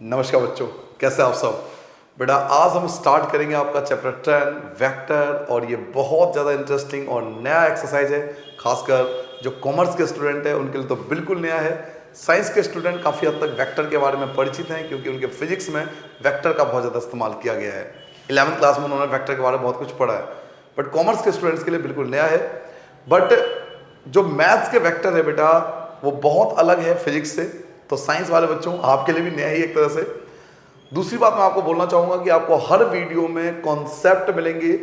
नमस्कार बच्चों, कैसे आप सब। बेटा आज हम स्टार्ट करेंगे आपका चैप्टर 10 वेक्टर, और ये बहुत ज़्यादा इंटरेस्टिंग और नया एक्सरसाइज है। खासकर जो कॉमर्स के स्टूडेंट हैं उनके लिए तो बिल्कुल नया है। साइंस के स्टूडेंट काफ़ी हद तक वेक्टर के बारे में परिचित हैं, क्योंकि उनके फिजिक्स में वेक्टर का बहुत ज़्यादा इस्तेमाल किया गया है। 11वीं क्लास में उन्होंने वेक्टर के बारे में बहुत कुछ पढ़ा है, बट कॉमर्स के स्टूडेंट्स के लिए बिल्कुल नया है। बट जो मैथ्स के वेक्टर है बेटा, वो बहुत अलग है फिजिक्स से, तो साइंस वाले बच्चों आपके लिए भी नया ही एक तरह से। दूसरी बात मैं आपको बोलना चाहूँगा कि आपको हर वीडियो में कॉन्सेप्ट मिलेंगे,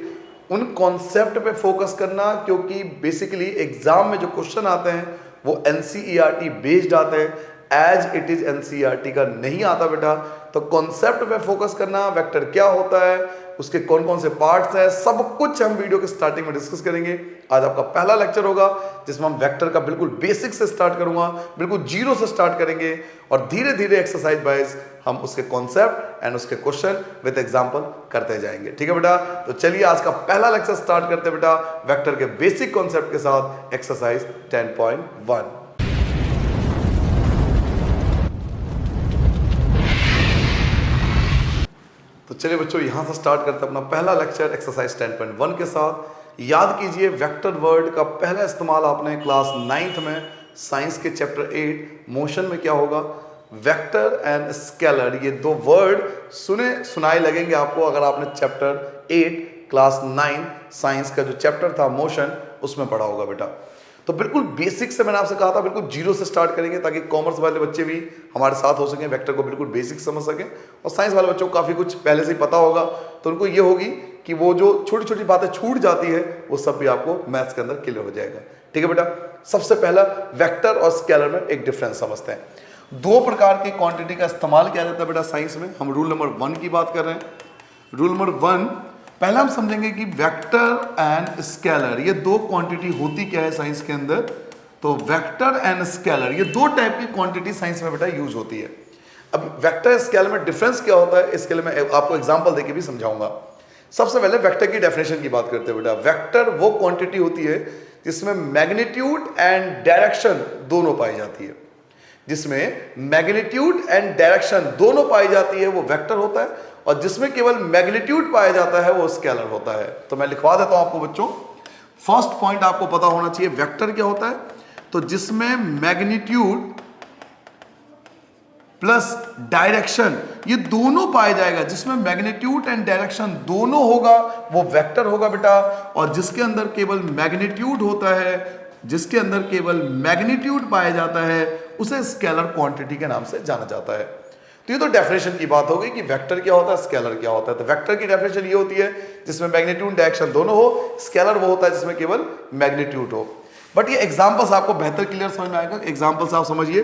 उन कॉन्सेप्ट पे फोकस करना, क्योंकि बेसिकली एग्जाम में जो क्वेश्चन आते हैं वो एनसीईआरटी बेस्ड आते हैं, एज इट इज एनसीईआरटी का नहीं आता बेटा। तो कॉन्सेप्ट पे फोकस करना, वेक्टर क्या होता है, उसके कौन कौन से पार्ट्स हैं, सब कुछ हम वीडियो के स्टार्टिंग में डिस्कस करेंगे। आज आपका पहला लेक्चर होगा जिसमें हम वेक्टर का बिल्कुल बेसिक से स्टार्ट करूंगा, बिल्कुल जीरो से स्टार्ट करेंगे, और धीरे धीरे एक्सरसाइज वाइज हम उसके कॉन्सेप्ट एंड उसके क्वेश्चन विद एग्जांपल करते जाएंगे। ठीक है बेटा, तो चलिए आज का पहला लेक्चर स्टार्ट करते हैं बेटा वेक्टर के बेसिक कॉन्सेप्ट के साथ, एक्सरसाइज 10.1। तो चलिए बच्चों, यहां से स्टार्ट करते हैं अपना पहला लेक्चर एक्सरसाइज 10.1 के साथ। याद कीजिए, वेक्टर वर्ड का पहला इस्तेमाल आपने क्लास 9th में साइंस के चैप्टर 8 मोशन में क्या होगा, वेक्टर एंड स्केलर, ये दो वर्ड सुने सुनाए लगेंगे आपको अगर आपने चैप्टर 8 क्लास 9 साइंस का जो चैप्टर था मोशन उसमें पढ़ा होगा बेटा। तो बिल्कुल बेसिक से मैंने आपसे कहा था, बिल्कुल जीरो से स्टार्ट करेंगे ताकि कॉमर्स वाले बच्चे भी हमारे साथ हो सकें, वेक्टर को बिल्कुल बेसिक समझ सकें, और साइंस वाले बच्चों को काफ़ी कुछ पहले से ही पता होगा, तो उनको ये होगी कि वो जो छोटी छोटी बातें छूट जाती है वो सब भी आपको मैथ्स के अंदर क्लियर हो जाएगा। ठीक है बेटा, सबसे पहला वेक्टर और स्केलर में एक डिफरेंस समझते हैं। दो प्रकार की क्वांटिटी का इस्तेमाल किया जाता है बेटा साइंस में। हम रूल नंबर 1 की बात कर रहे हैं। रूल नंबर 1, पहला हम समझेंगे कि वेक्टर एंड स्केलर, ये दो क्वांटिटी होती क्या है साइंस के अंदर। तो वेक्टर एंड स्केलर, ये दो टाइप की क्वांटिटी साइंस में बेटा यूज होती है। अब वेक्टर स्केलर में डिफरेंस क्या होता है, इसके लिए मैं आपको एग्जांपल देके भी समझाऊंगा। सबसे पहले वेक्टर की डेफिनेशन की बात करते हैं बेटा। वेक्टर वो क्वांटिटी होती है जिसमें मैग्नीट्यूड एंड डायरेक्शन दोनों पाई जाती है। जिसमें मैग्नीट्यूड एंड डायरेक्शन दोनों पाई जाती है वो वेक्टर होता है, और जिसमें केवल मैग्नीट्यूड पाया जाता है वो स्केलर होता है। तो मैं लिखवा देता हूं आपको बच्चों। फर्स्ट पॉइंट आपको पता होना चाहिए, वेक्टर क्या होता है, तो जिसमें मैग्नीट्यूड प्लस डायरेक्शन ये दोनों पाया जाएगा, जिसमें मैग्नीट्यूड एंड डायरेक्शन दोनों होगा वो वेक्टर होगा बेटा। और जिसके अंदर केवल मैग्नीट्यूड होता है, जिसके अंदर केवल मैग्नीट्यूड पाया जाता है, उसे स्केलर क्वांटिटी के नाम से जाना जाता है। तो ये तो डेफिनेशन की बात हो गई कि वेक्टर क्या होता है, स्केलर क्या होता है। तो वेक्टर की डेफिनेशन ये होती है जिसमें मैग्नीट्यूड डायरेक्शन दोनों हो, स्केलर वो होता है जिसमें केवल मैग्नीट्यूड हो। बट ये एग्जांपल्स आपको बेहतर क्लियर समझ में आएगा। एग्जांपल्स आप समझिए,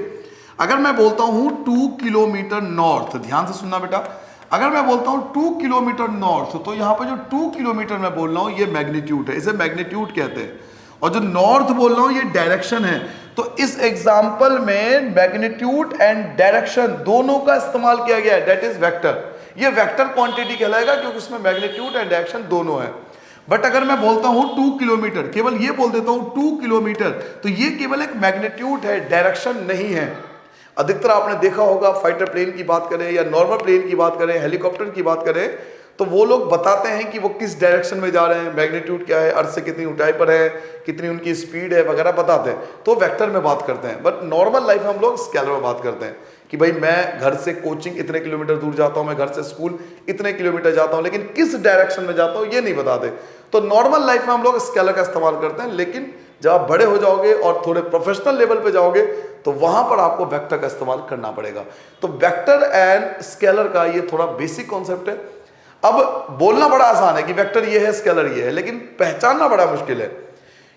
अगर मैं बोलता हूं 2 किलोमीटर नॉर्थ, ध्यान से सुनना बेटा, अगर मैं बोलता हूं 2 किलोमीटर नॉर्थ, तो यहां पर जो 2 किलोमीटर मैं बोल रहा हूं ये मैग्नीट्यूड है, इसे मैग्नीट्यूड कहते हैं, और जो नॉर्थ बोल रहा हूं ये डायरेक्शन है। तो इस एग्जांपल में मैग्नीट्यूड एंड डायरेक्शन दोनों का इस्तेमाल किया गया है, दैट इज वेक्टर। ये वेक्टर क्वांटिटी कहलाएगा क्योंकि इसमें मैग्नीट्यूड एंड डायरेक्शन दोनों है। बट अगर मैं बोलता हूं 2 किलोमीटर, केवल ये बोल देता हूं 2 किलोमीटर, तो ये केवल एक मैग्नीट्यूड है, डायरेक्शन नहीं है। अधिकतर आपने देखा होगा, फाइटर प्लेन की बात करें या नॉर्मल प्लेन की बात करें, हेलीकॉप्टर की बात करें, तो वो लोग बताते हैं कि वो किस डायरेक्शन में जा रहे हैं, मैग्नीट्यूड क्या है, अर्थ से कितनी ऊंचाई पर है, कितनी उनकी स्पीड है वगैरह बताते हैं, तो वेक्टर में बात करते हैं। बट नॉर्मल लाइफ में हम लोग स्केलर में बात करते हैं कि भाई मैं घर से कोचिंग इतने किलोमीटर दूर जाता हूं, मैं घर से स्कूल इतने किलोमीटर जाता हूं, लेकिन किस डायरेक्शन में जाता हूं ये नहीं बताते। तो नॉर्मल लाइफ में हम लोग स्केलर का इस्तेमाल करते हैं, लेकिन जब आप बड़े हो जाओगे और थोड़े प्रोफेशनल लेवल पे जाओगे तो वहां पर आपको वेक्टर का इस्तेमाल करना पड़ेगा। तो वेक्टर एंड स्केलर का ये थोड़ा बेसिक कॉन्सेप्ट है। अब बोलना बड़ा आसान है कि वेक्टर ये है, स्केलर ये है, लेकिन पहचानना बड़ा मुश्किल है,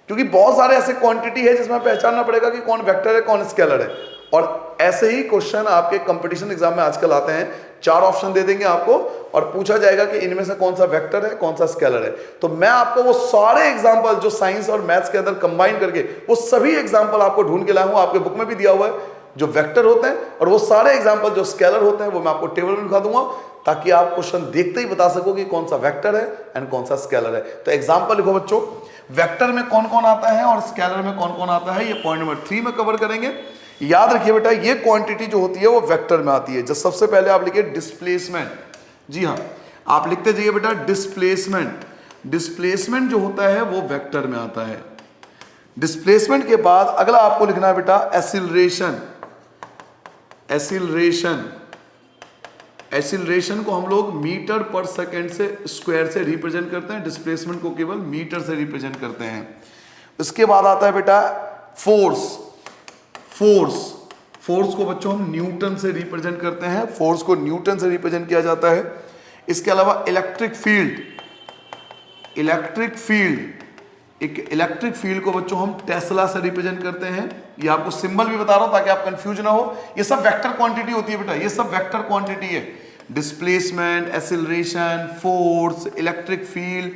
क्योंकि बहुत सारे ऐसे क्वांटिटी है जिसमें पहचानना पड़ेगा कि कौन वेक्टर है कौन स्केलर है। और ऐसे ही क्वेश्चन आपके कंपटीशन एग्जाम में आजकल आते हैं, 4 ऑप्शन दे देंगे आपको और पूछा जाएगा कि इनमें से कौन सा वेक्टर है कौन सा स्केलर है। तो मैं आपको वो सारे एग्जांपल जो साइंस और मैथ्स के अंदर कंबाइन करके वो सभी एग्जांपल आपको ढूंढ के लाया हूं, आपके बुक में भी दिया हुआ है जो वेक्टर होते हैं, और वो सारे एग्जांपल जो स्केलर होते हैं वो मैं आपको टेबल में दिखा दूंगा, ताकि आप क्वेश्चन देखते ही बता सको कि कौन सा वेक्टर है एंड कौन सा स्केलर है। तो एग्जांपल लिखो बच्चों, वेक्टर में कौन कौन आता है और स्केलर में कौन कौन आता है, ये पॉइंट नंबर 3 में कवर करेंगे। याद रखिए बेटा, ये क्वांटिटी जो होती है वो वेक्टर में आती है। जब सबसे पहले आप लिखिए डिस्प्लेसमेंट, जी हाँ, आप लिखते जाइए बेटा डिस्प्लेसमेंट। डिस्प्लेसमेंट जो होता है वो वेक्टर में आता है। डिस्प्लेसमेंट के बाद अगला आपको लिखना है बेटा एक्सीलरेशन। एक्सीलरेशन, एक्सीलरेशन को हम लोग मीटर पर सेकेंड से स्क्वायर से रिप्रेजेंट करते हैं, डिस्प्लेसमेंट को केवल मीटर से रिप्रेजेंट करते हैं। उसके बाद आता है बेटा फोर्स। फोर्स, फोर्स को बच्चों हम न्यूटन से रिप्रेजेंट करते हैं, फोर्स को न्यूटन से रिप्रेजेंट किया जाता है। इसके अलावा इलेक्ट्रिक फील्ड, इलेक्ट्रिक फील्ड, एक इलेक्ट्रिक फील्ड को बच्चों हम टेस्ला से रिप्रेजेंट करते हैं। ये आपको सिंबल भी बता रहा हूं ताकि आप कंफ्यूज ना हो। ये सब वेक्टर क्वांटिटी होती है बेटा, ये सब वेक्टर क्वांटिटी है। Displacement, acceleration, force, electric field,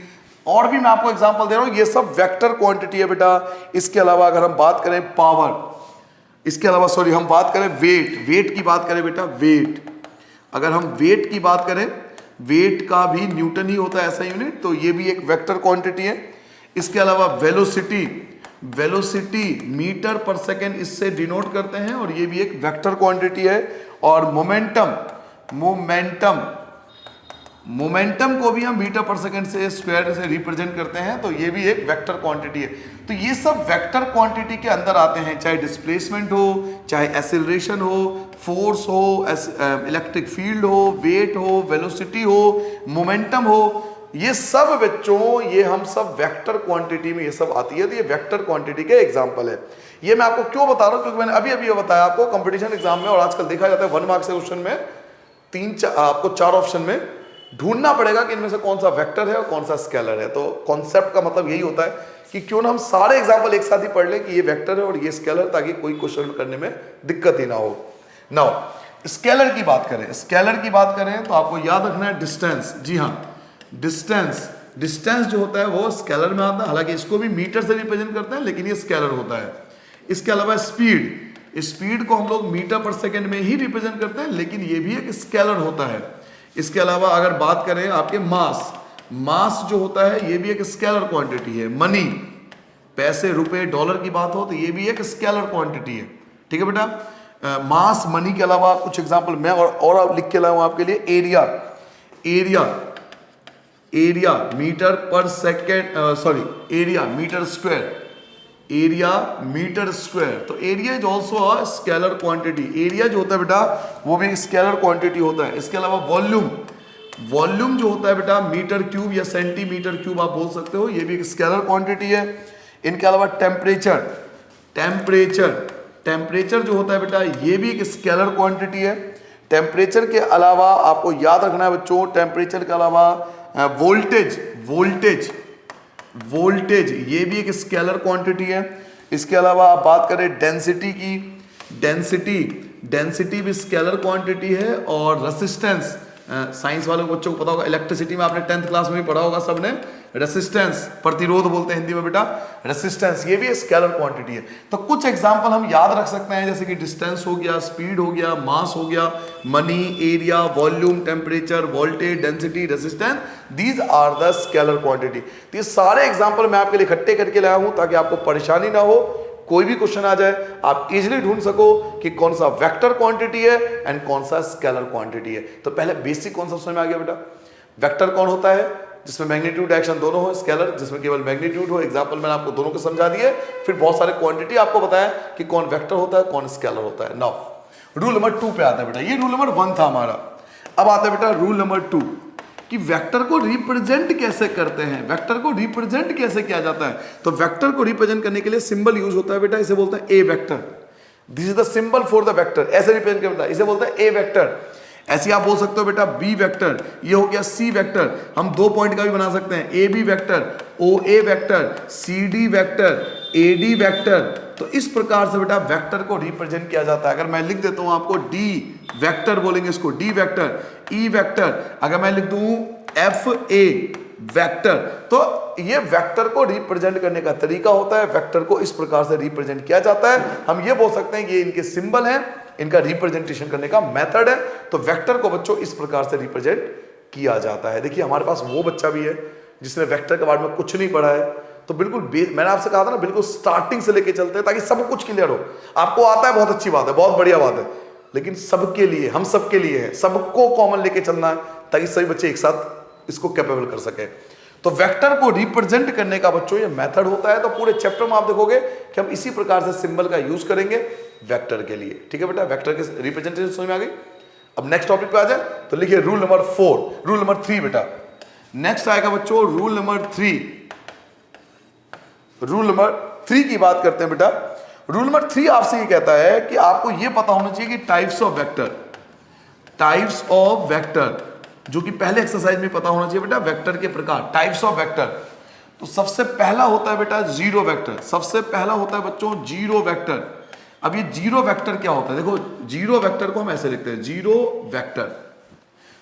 और भी मैं आपको एग्जांपल दे रहा हूं, ये सब वेक्टर क्वांटिटी है बेटा। इसके अलावा अगर हम बात करें पावर, इसके अलावा सॉरी हम बात करें वेट, वेट की बात करें बेटा, वेट, अगर हम वेट की बात करें, वेट का भी न्यूटन ही होता है ऐसा यूनिट, तो ये भी एक वेक्टर क्वांटिटी है। इसके अलावा velocity, velocity metre per second इससे डिनोट करते हैं और ये भी एक वेक्टर क्वांटिटी है। और मोमेंटम, मोमेंटम, मोमेंटम को भी हम मीटर पर सेकेंड से स्क्वायर से रिप्रेजेंट करते हैं, तो ये भी एक वेक्टर क्वांटिटी है। तो ये सब वेक्टर क्वांटिटी के अंदर आते हैं, चाहे डिस्प्लेसमेंट हो, चाहे एक्सीलरेशन हो, फोर्स हो, इलेक्ट्रिक फील्ड हो, वेट हो, वेलोसिटी हो, मोमेंटम हो, ये सब बच्चों, ये हम सब वेक्टर क्वांटिटी में ये सब आती है। तो ये वेक्टर क्वांटिटी के एग्जांपल है। ये मैं आपको क्यों बता रहा हूं, क्योंकि मैंने अभी अभी बताया आपको कंपटीशन एग्जाम में, और आजकल देखा जाता है 1 मार्क्स के क्वेश्चन में आपको 4 ऑप्शन में ढूंढना पड़ेगा कि इनमें से कौन सा वेक्टर है और कौन सा स्केलर है। तो कॉन्सेप्ट का मतलब यही होता है कि क्यों ना हम सारे एग्जांपल एक साथ ही पढ़ लें कि ये वेक्टर है और ये स्केलर, ताकि कोई क्वेश्चन करने में दिक्कत ही ना हो। नाउ स्केलर की बात करें, स्केलर की बात करें तो आपको याद रखना है डिस्टेंस। जी हाँ, डिस्टेंस, डिस्टेंस जो होता है वो स्केलर में आता है, हालांकि इसको भी मीटर से रिप्रेजेंट करते हैं लेकिन ये स्केलर होता है। इसके अलावा स्पीड, स्पीड को हम लोग मीटर पर सेकेंड में ही रिप्रेजेंट करते हैं लेकिन ये भी एक स्केलर होता है। इसके अलावा अगर बात करें आपके मास, मास जो होता है ये भी एक स्केलर क्वांटिटी है। मनी, पैसे, रुपए, डॉलर की बात हो तो ये भी एक स्केलर क्वांटिटी है। ठीक है बेटा। मास, मनी के अलावा कुछ एग्जांपल मैं और लिख के लाया हूं आपके लिए। Area, area, area meter per second, sorry area meter square, area meter square, तो area is also a scalar quantity. Area जो होता है बेटा वो भी स्केलर क्वांटिटी होता है। इसके अलावा वॉल्यूम, वॉल्यूम जो होता है बेटा मीटर क्यूब या सेंटीमीटर क्यूब आप बोल सकते हो, ये भी एक स्केलर क्वांटिटी है। इनके अलावा टेम्परेचर, टेम्परेचर, टेम्परेचर जो होता है बेटा ये भी एक स्केलर क्वांटिटी है। टेम्परेचर के अलावा आपको याद रखना है बच्चों, टेम्परेचर के अलावा वोल्टेज, वोल्टेज, वोल्टेज ये भी एक स्केलर क्वांटिटी है। इसके अलावा आप बात करें डेंसिटी की, डेंसिटी, डेंसिटी भी स्केलर क्वांटिटी है। और रेसिस्टेंस, साइंस वालों बच्चों को पता होगा, इलेक्ट्रिसिटी में आपने 10th क्लास में भी पढ़ा होगा सबने, रेसिस्टेंस, प्रतिरोध बोलते हैं हिंदी में बेटा, रेसिस्टेंस, ये भी स्केलर क्वांटिटी है। तो कुछ एग्जांपल हम याद रख सकते हैं जैसे कि डिस्टेंस हो गया, स्पीड हो गया, मास हो गया, money, area, volume, temperature, voltage, density, resistance, these are the scalar quantity. तो ये सारे एग्जांपल मैं आपके लिए इकट्ठे करके लाया हूं ताकि आपको परेशानी ना हो, कोई भी क्वेश्चन आ जाए आप इजीली ढूंढ सको कि कौन सा वेक्टर क्वांटिटी है एंड कौन सा स्केलर क्वांटिटी है। तो पहले बेसिक कॉन्सेप्ट समझ में आ गया बेटा। वेक्टर कौन होता है? जिसमें मैग्नीट्यूड डायरेक्शन दोनों हो। स्केलर जिसमें केवल मैग्नीट्यूड हो। एग्जांपल मैंने आपको दोनों को समझा दिए, फिर बहुत सारे क्वांटिटी आपको बताया कि कौन वेक्टर होता है कौन स्केलर होता है। नाउ रूल नंबर 2 पे आता है बेटा। ये रूल नंबर 1 था हमारा। अब आता है बेटा रूल नंबर 2 कि वेक्टर को रिप्रेजेंट कैसे करते हैं, वेक्टर को रिप्रेजेंट कैसे किया जाता है। तो वेक्टर को रिप्रेजेंट करने के लिए सिंबल यूज होता है बेटा, इसे बोलते हैं a vector. This is the symbol for the vector. ऐसे रिप्रेजेंट करता है, इसे बोलते हैं ए वेक्टर। ऐसे आप बोल सकते हो बेटा बी वेक्टर, ये हो गया सी वेक्टर। हम 2 पॉइंट का भी बना सकते हैं, A B vector, O A vector, C D vector, A D vector. तो इस प्रकार से बेटा वेक्टर को रिप्रेजेंट किया जाता है। अगर मैं लिख देता हूं आपको डी वेक्टर, बोलेंगे इसको डी वेक्टर, ई वेक्टर। अगर मैं लिख दूं एफ ए वेक्टर, तो ये वेक्टर को रिप्रेजेंट करने का तरीका होता है। वेक्टर को इस प्रकार से रिप्रेजेंट किया जाता है। हम ये बोल सकते हैं कि ये इनके सिंबल हैं, इनका रिप्रेजेंटेशन करने का मेथड है। तो वेक्टर को बच्चों इस प्रकार से रिप्रेजेंट किया जाता है। देखिए हमारे पास वो बच्चा भी है जिसने वेक्टर के बारे में कुछ नहीं पढ़ा है, तो बिल्कुल मैंने आपसे कहा था ना, बिल्कुल स्टार्टिंग से लेके चलते हैं ताकि सब कुछ क्लियर हो। आपको आता है, बहुत अच्छी बात है, बहुत बढ़िया बात है, लेकिन सबके लिए, हम सबके लिए है, सबको कॉमन लेके चलना है ताकि सभी बच्चे एक साथ इसको कैपेबल कर सके। तो वेक्टर को रिप्रेजेंट करने का बच्चों ये मेथड होता है। तो पूरे चैप्टर में आप देखोगे कि हम इसी प्रकार से सिंबल का यूज करेंगे वेक्टर के लिए। ठीक है बेटा, वेक्टर के रिप्रेजेंटेशन समझ में आ गई। अब नेक्स्ट टॉपिक पे आ जाए तो लिखिए रूल नंबर 4, रूल नंबर 3 बेटा। नेक्स्ट आएगा बच्चों रूल नंबर 3। रूल नंबर 3 की बात करते हैं बेटा। रूल नंबर 3 आपसे ये कहता है कि आपको ये पता होना चाहिए कि types of vector, types of vector, जो कि पहले एक्सरसाइज में पता होना चाहिए बेटा, वेक्टर के प्रकार, टाइप्स ऑफ वेक्टर। तो सबसे पहला होता है बेटा जीरो वेक्टर। सबसे पहला होता है बच्चों जीरो वेक्टर। अब ये जीरो वेक्टर क्या होता है? देखो, जीरो वेक्टर को हम ऐसे लिखते हैं, जीरो वेक्टर।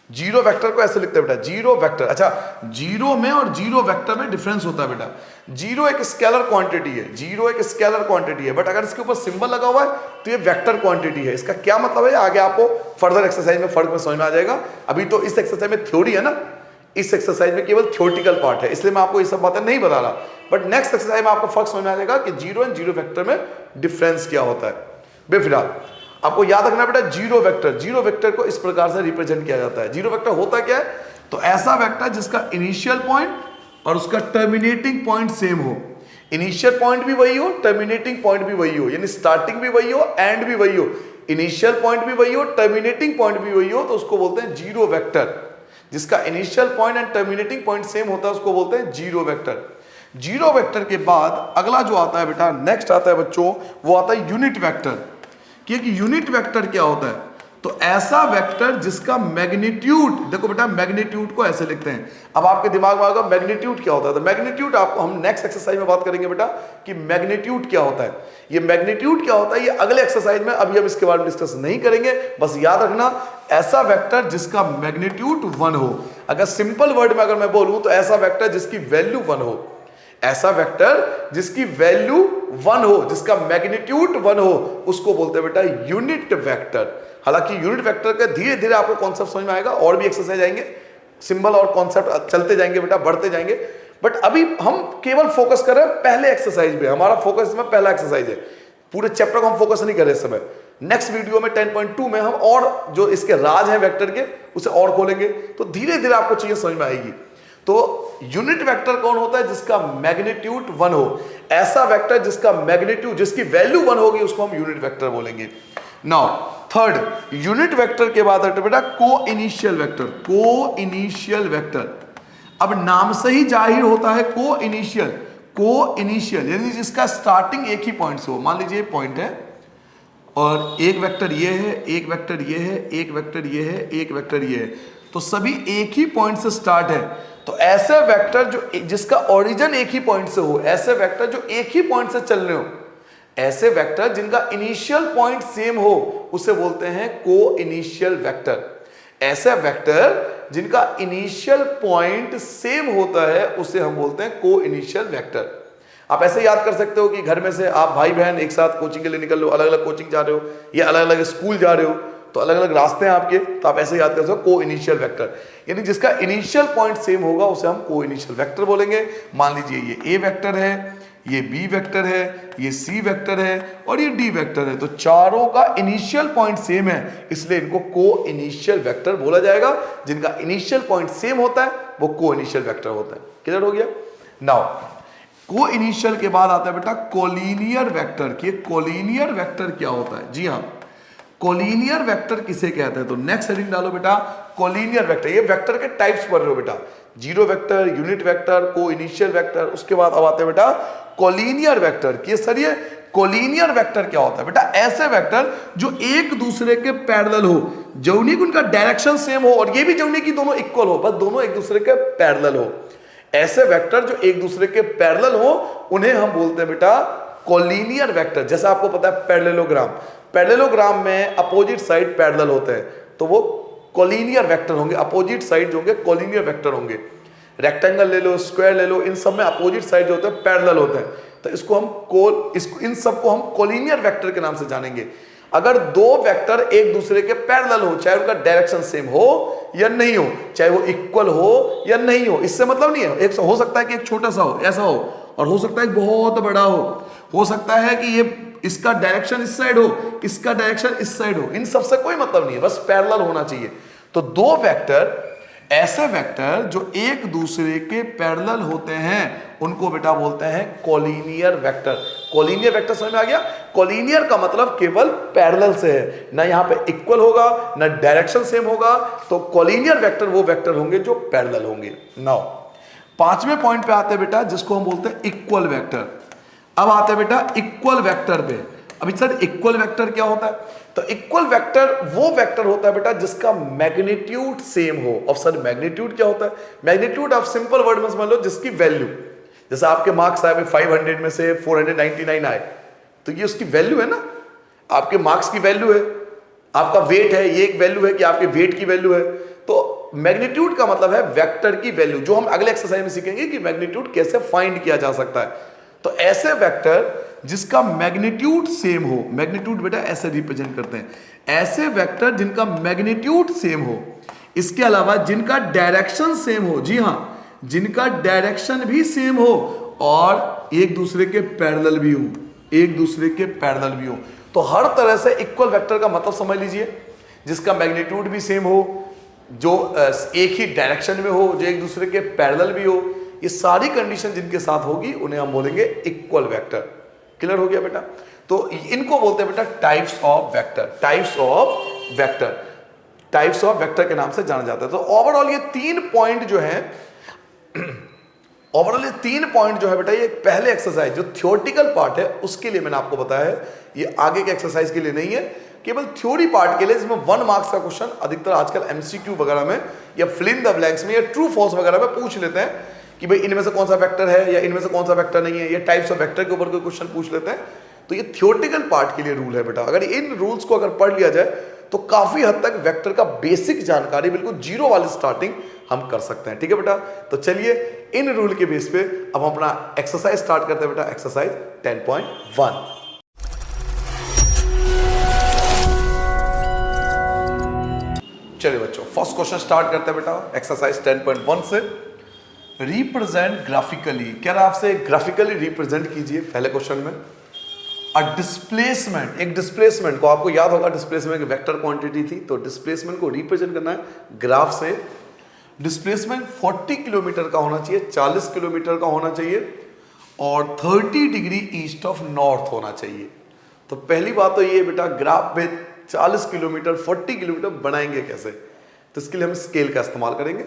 जीरो वेक्टर को ऐसे लिखते हैं बेटा, जीरो वेक्टर। अच्छा, जीरो में और जीरो वेक्टर में डिफरेंस होता है बेटा। जीरो एक स्केलर क्वांटिटी है, जीरो एक स्केलर क्वांटिटी है, बट अगर इसके ऊपर सिंबल लगा हुआ है तो ये वेक्टर क्वांटिटी है। इसका क्या मतलब है आगे आपको फर्दर एक्सरसाइज में फर्क में समझ में आ जाएगा। अभी तो इस एक्सरसाइज में थ्योरी है ना, इस एक्सरसाइज में केवल थ्योरेटिकल पार्ट है, इसलिए मैं आपको ये सब बातें नहीं बता रहा, बट नेक्स्ट एक्सरसाइज में आपको फर्क समझ में आ जाएगा कि जीरो एंड जीरो वेक्टर में डिफरेंस क्या होता है। बेफिलहाल आपको याद रखना बेटा, जीरो वेक्टर, जीरो वेक्टर को इस प्रकार से रिप्रेजेंट किया जाता है। जीरो वेक्टर होता क्या है? तो ऐसा वेक्टर जिसका इनिशियल पॉइंट और उसका टर्मिनेटिंग पॉइंट सेम हो। इनिशियल पॉइंट भी वही हो, टर्मिनेटिंग पॉइंट भी वही हो, यानी स्टार्टिंग भी वही हो, एंड भी वही हो, इनिशियल पॉइंट भी वही हो, टर्मिनेटिंग पॉइंट भी वही हो, तो उसको बोलते हैं जीरो वेक्टर। जिसका initial point and terminating point same होता है उसको बोलते हैं जीरो वेक्टर। जीरो वेक्टर के बाद अगला जो आता है बेटा, नेक्स्ट आता है बच्चों, वो आता है यूनिट वेक्टर। क्योंकि यूनिट वेक्टर क्या होता है? तो ऐसा वेक्टर जिसका मैग्नीट्यूड, देखो बेटा मैग्नीट्यूड को ऐसे लिखते हैं। अब आपके दिमाग में आएगा मैग्नीट्यूड क्या होता है? तो मैग्नीट्यूड आपको हम नेक्स्ट एक्सरसाइज में बात करेंगे बेटा कि मैग्नीट्यूड क्या होता है। ये मैग्नीट्यूड क्या होता है ये अगले एक्सरसाइज में, अभी हम इसके बारे में डिस्कस नहीं करेंगे। बस याद रखना, ऐसा वेक्टर जिसका मैग्नीट्यूड 1 हो। अगर सिंपल वर्ड में अगर मैं बोलूं तो ऐसा वेक्टर जिसकी वैल्यू 1 हो, ऐसा वेक्टर जिसकी वैल्यू 1 हो, जिसका मैग्नीट्यूड 1 हो, उसको बोलते हैं बेटा यूनिट वेक्टर। हालांकि यूनिट वेक्टर का धीरे धीरे आपको कॉन्सेप्ट समझ में आएगा, और भी एक्सरसाइज आएंगे, सिंबल और कॉन्सेप्ट चलते जाएंगे बेटा, बढ़ते जाएंगे। बट अभी हम केवल फोकस कर रहे हैं पहले एक्सरसाइज पे, हमारा फोकस इसमें पहला एक्सरसाइज है। पूरे चैप्टर को हम फोकस नहीं कर रहे इस समय। नेक्स्ट वीडियो में 10.2 में हम और जो इसके राज हैं वेक्टर के उसे और खोलेंगे, तो धीरे धीरे आपको चीजें समझ में आएगी। तो यूनिट वेक्टर कौन होता है? जिसका मैग्नीट्यूड 1 हो। ऐसा वेक्टर जिसका मैग्नीट्यूड, जिसकी वैल्यू 1 होगी, उसको हम यूनिट वेक्टर बोलेंगे। नाउ थर्ड, यूनिट वेक्टर के बाद बेटा को इनिशियल वेक्टर। को इनिशियल वेक्टर, अब नाम से ही जाहिर होता है को इनिशियल। को इनिशियल यानी जिसका स्टार्टिंग एक ही पॉइंट से हो। मान लीजिए पॉइंट है और एक वेक्टर ये है, एक वेक्टर ये है, एक वेक्टर ये है, एक वेक्टर ये है, तो सभी एक ही पॉइंट से स्टार्ट है। तो ऐसे वेक्टर जो जिसका ओरिजिन एक ही पॉइंट से हो, ऐसे वेक्टर जो एक ही पॉइंट से चल रहे हो, ऐसे वेक्टर जिनका इनिशियल पॉइंट सेम हो, उसे बोलते हैं को इनिशियल वेक्टर। ऐसे वेक्टर जिनका इनिशियल पॉइंट सेम होता है उसे हम बोलते हैं को इनिशियल वेक्टर। आप ऐसे याद कर सकते हो कि घर में से आप भाई बहन एक साथ कोचिंग के लिए निकल लो, अलग अलग कोचिंग जा रहे हो या अलग अलग स्कूल जा रहे हो, तो अलग अलग रास्ते हैं आपके, तो आप ऐसे याद कर सकते हो को इनिशियल वेक्टर, यानी जिसका इनिशियल पॉइंट सेम होगा उसे हम को इनिशियल वेक्टर बोलेंगे। मान लीजिए ये ए वेक्टर है, ये बी वेक्टर है, ये सी वेक्टर है और ये डी वेक्टर है, तो चारों का इनिशियल पॉइंट सेम है, इसलिए इनको को इनिशियल वेक्टर बोला जाएगा। जिनका इनिशियल पॉइंट सेम होता है वो को इनिशियल वेक्टर होता है। क्लियर हो गया? नाउ को इनिशियल के बाद आता है बेटा कोलिनियर वेक्टर। कि कोलिनियर वेक्टर क्या होता है? जी हाँ, कोलिनियर वेक्टर किसे कहते हैं? तो नेक्स्ट हेडिंग डालो बेटा कोलिनियर वेक्टर। ये वेक्टर के टाइप्स पढ़ रहे हो बेटा, जीरो वेक्टर, यूनिट वेक्टर, को इनिशियल वेक्टर। उसके बाद अब आते हैं बेटा कोलिनियर वेक्टर। कि सर ये कोलिनियर वेक्टर क्या होता है? बेटा ऐसे वेक्टर जो एक दूसरे के पैरेलल हो, जौनी की उनका डायरेक्शन सेम हो और ये भी जौनी की दोनों इक्वल हो, बस दोनों एक दूसरे के पैरेलल हो। ऐसे वेक्टर जो एक दूसरे के पैरेलल हो उन्हें हम बोलते हैं बेटा कोलिनियर वेक्टर। जैसा आपको पता है पैरेललोग्राम, पैरेललोग्राम में अपोजिट साइड पैरेलल होते हैं, तो वो कोलिनियर वेक्टर होंगे। अपोजिट साइड जो होंगे कोलिनियर वेक्टर होंगे। रेक्टेंगल ले लो, स्क्वायर ले लो, इन सब में अपोजिट साइड जो होते हैं पैरेलल होते हैं, तो इसको हम इन सबको हम कोलिनियर वेक्टर के नाम से जानेंगे। अगर दो वेक्टर एक दूसरे के पैरेलल हो, चाहे उनका डायरेक्शन सेम हो या नहीं हो, चाहे वो इक्वल हो या नहीं हो, इससे मतलब नहीं है। एक हो सकता है कि एक छोटा सा हो, ऐसा हो, और हो सकता है बहुत बड़ा हो सकता है कि ये इसका डायरेक्शन इस साइड हो, इसका डायरेक्शन इस साइड हो, इन सबसे कोई मतलब नहीं है, बस पैरेलल होना चाहिए। तो दो वेक्टर, ऐसे वेक्टर जो एक दूसरे के पैरेलल होते हैं उनको बेटा बोलते हैं कोलिनियर वेक्टर। कोलिनियर वेक्टर समझ में आ गया? कोलिनियर का मतलब केवल पैरेलल से है, ना यहां पे इक्वल होगा ना डायरेक्शन सेम होगा। तो कोलिनियर वेक्टर वो वेक्टर होंगे जो पैरेलल होंगे। नाउ पांचवें पॉइंट पे आते हैं बेटा, जिसको हम बोलते हैं इक्वल वेक्टर। अब आते हैं बेटा इक्वल वेक्टर पे। अभी सर इक्वल वेक्टर क्या होता है? तो इक्वल वेक्टर वो वेक्टर होता है बेटा जिसका मैग्नीट्यूड सेम हो। और सर मैग्नीट्यूड क्या होता है? मैग्नीट्यूड आप सिंपल वर्ड में समझ लो, जिसकी वैल्यू, जैसे आपके मार्क्स आए 500 में से 499 आए, तो ये उसकी वैल्यू है ना, आपके मार्क्स की वैल्यू है। आपका वेट है, ये एक वैल्यू है कि आपके वेट की वैल्यू है। तो मैग्नीट्यूड का मतलब है वेक्टर की वैल्यू, जो हम अगले एक्सरसाइज में सीखेंगे कि मैग्नीट्यूड कैसे फाइंड किया जा सकता है। तो ऐसे वेक्टर जिसका मैग्नीट्यूड सेम हो, मैग्नीट्यूड बेटा ऐसे रिप्रेजेंट करते हैं, ऐसे वेक्टर जिनका मैग्नीट्यूड सेम हो, इसके अलावा जिनका डायरेक्शन सेम हो, जी हां, जिनका डायरेक्शन भी सेम हो और एक दूसरे के पैरेलल भी हो, एक दूसरे के पैरेलल भी हो। तो हर तरह से इक्वल वेक्टर का मतलब समझ लीजिए, जिसका मैग्नीट्यूड भी सेम हो, जो एक ही डायरेक्शन में हो, जो एक दूसरे के पैरेलल भी हो, ये सारी कंडीशन जिनके साथ होगी उन्हें हम बोलेंगे इक्वल वेक्टर। क्लियर हो गया बेटा? तो इनको बोलते हैं बेटा types of vector. Types of vector, types of vector के नाम से जाना जाता है। तो ओवरऑल ये 3 पॉइंट जो है, ओवरऑल ये 3 पॉइंट जो है बेटा, ये पहले एक्सरसाइज जो थियोरेटिकल पार्ट है उसके लिए मैंने आपको बताया है, ये आगे के एक्सरसाइज के लिए नहीं है, केवल थ्योरी पार्ट के लिए, जिसमें 1 मार्क्स का क्वेश्चन अधिकतर आजकल एमसीक्यू वगैरह में या फिल इन द ब्लैंक्स में या ट्रू फॉल्स वगैरह में पूछ लेते हैं कि भाई इनमें से कौन सा वेक्टर है या इनमें से कौन सा वेक्टर नहीं है, या टाइप्स ऑफ वेक्टर के ऊपर कोई क्वेश्चन पूछ लेते हैं। तो ये थियोरेटिकल पार्ट के लिए रूल है बेटा। अगर इन रूल्स को अगर पढ़ लिया जाए तो काफी हद तक वेक्टर का बेसिक जानकारी बिल्कुल जीरो वाली स्टार्टिंग हम कर सकते हैं। ठीक है बेटा? तो चलिए इन रूल के बेस पे अब हम अपना एक्सरसाइज स्टार्ट करते हैं बेटा। एक्सरसाइज 10.1। चलिए बच्चों, फर्स्ट क्वेश्चन स्टार्ट करते हैं बेटा एक्सरसाइज 10.1 से। रिप्रेजेंट ग्राफिकली, क्या आपसे ग्राफिकली रिप्रेजेंट कीजिए पहले क्वेश्चन में अ डिस्प्लेसमेंट। एक डिस्प्लेसमेंट को, आपको याद होगा डिस्प्लेसमेंट की वेक्टर क्वांटिटी थी, तो डिस्प्लेसमेंट को रिप्रेजेंट करना है ग्राफ से। डिस्प्लेसमेंट 40 किलोमीटर का होना चाहिए, 40 किलोमीटर का होना चाहिए और 30 डिग्री ईस्ट ऑफ नॉर्थ होना चाहिए। तो पहली बात तो ये बेटा, ग्राफ पे 40 किलोमीटर 40 किलोमीटर बनाएंगे कैसे? तो इसके लिए हम स्केल का इस्तेमाल करेंगे।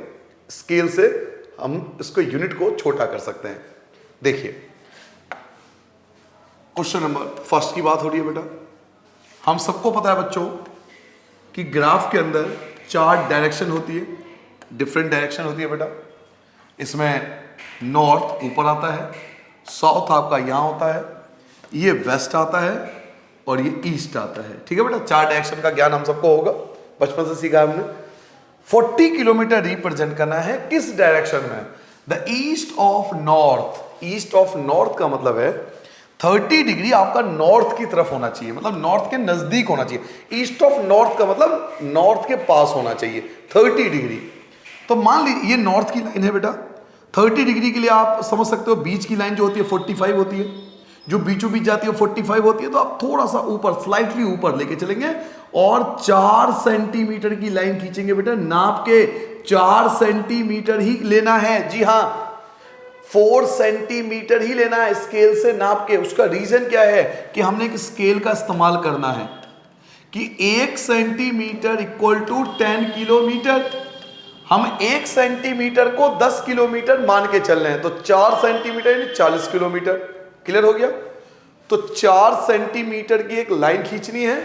स्केल से हम इसको यूनिट को छोटा कर सकते हैं। देखिए क्वेश्चन नंबर फर्स्ट की बात हो रही है बेटा। हम सबको पता है बच्चों कि ग्राफ के अंदर 4 डायरेक्शन होती है, डिफरेंट डायरेक्शन होती है बेटा। इसमें नॉर्थ ऊपर आता है, साउथ आपका यहां होता है, ये वेस्ट आता है और ये ईस्ट आता है। ठीक है बेटा? 4 डायरेक्शन का ज्ञान हम सबको होगा, बचपन से सीखा हमने। 40 किलोमीटर रिप्रेजेंट करना है किस डायरेक्शन में? The east of north. East of north का मतलब है 30 डिग्री आपका नॉर्थ की तरफ होना चाहिए, मतलब नॉर्थ के नजदीक होना चाहिए। ईस्ट ऑफ नॉर्थ का मतलब नॉर्थ के पास होना चाहिए 30 डिग्री। तो मान लीजिए ये नॉर्थ की लाइन है बेटा। 30 डिग्री के लिए आप समझ सकते हो बीच की लाइन जो होती है 45 होती है, जो बीचों बीच जाती है 45 होती है। तो आप थोड़ा सा ऊपर, स्लाइटली ऊपर लेके चलेंगे और 4 सेंटीमीटर की लाइन खींचेंगे बेटा। नाप के 4 सेंटीमीटर ही लेना है, जी हां 4 सेंटीमीटर ही लेना है स्केल से नाप के। उसका रीजन क्या है कि हमने एक स्केल का इस्तेमाल करना है कि 1 सेंटीमीटर इक्वल टू 10 किलोमीटर। हम 1 सेंटीमीटर को 10 किलोमीटर मान के चल रहे हैं, तो 4 सेंटीमीटर यानी 40 किलोमीटर। क्लियर हो गया? तो 4 सेंटीमीटर की एक लाइन खींचनी है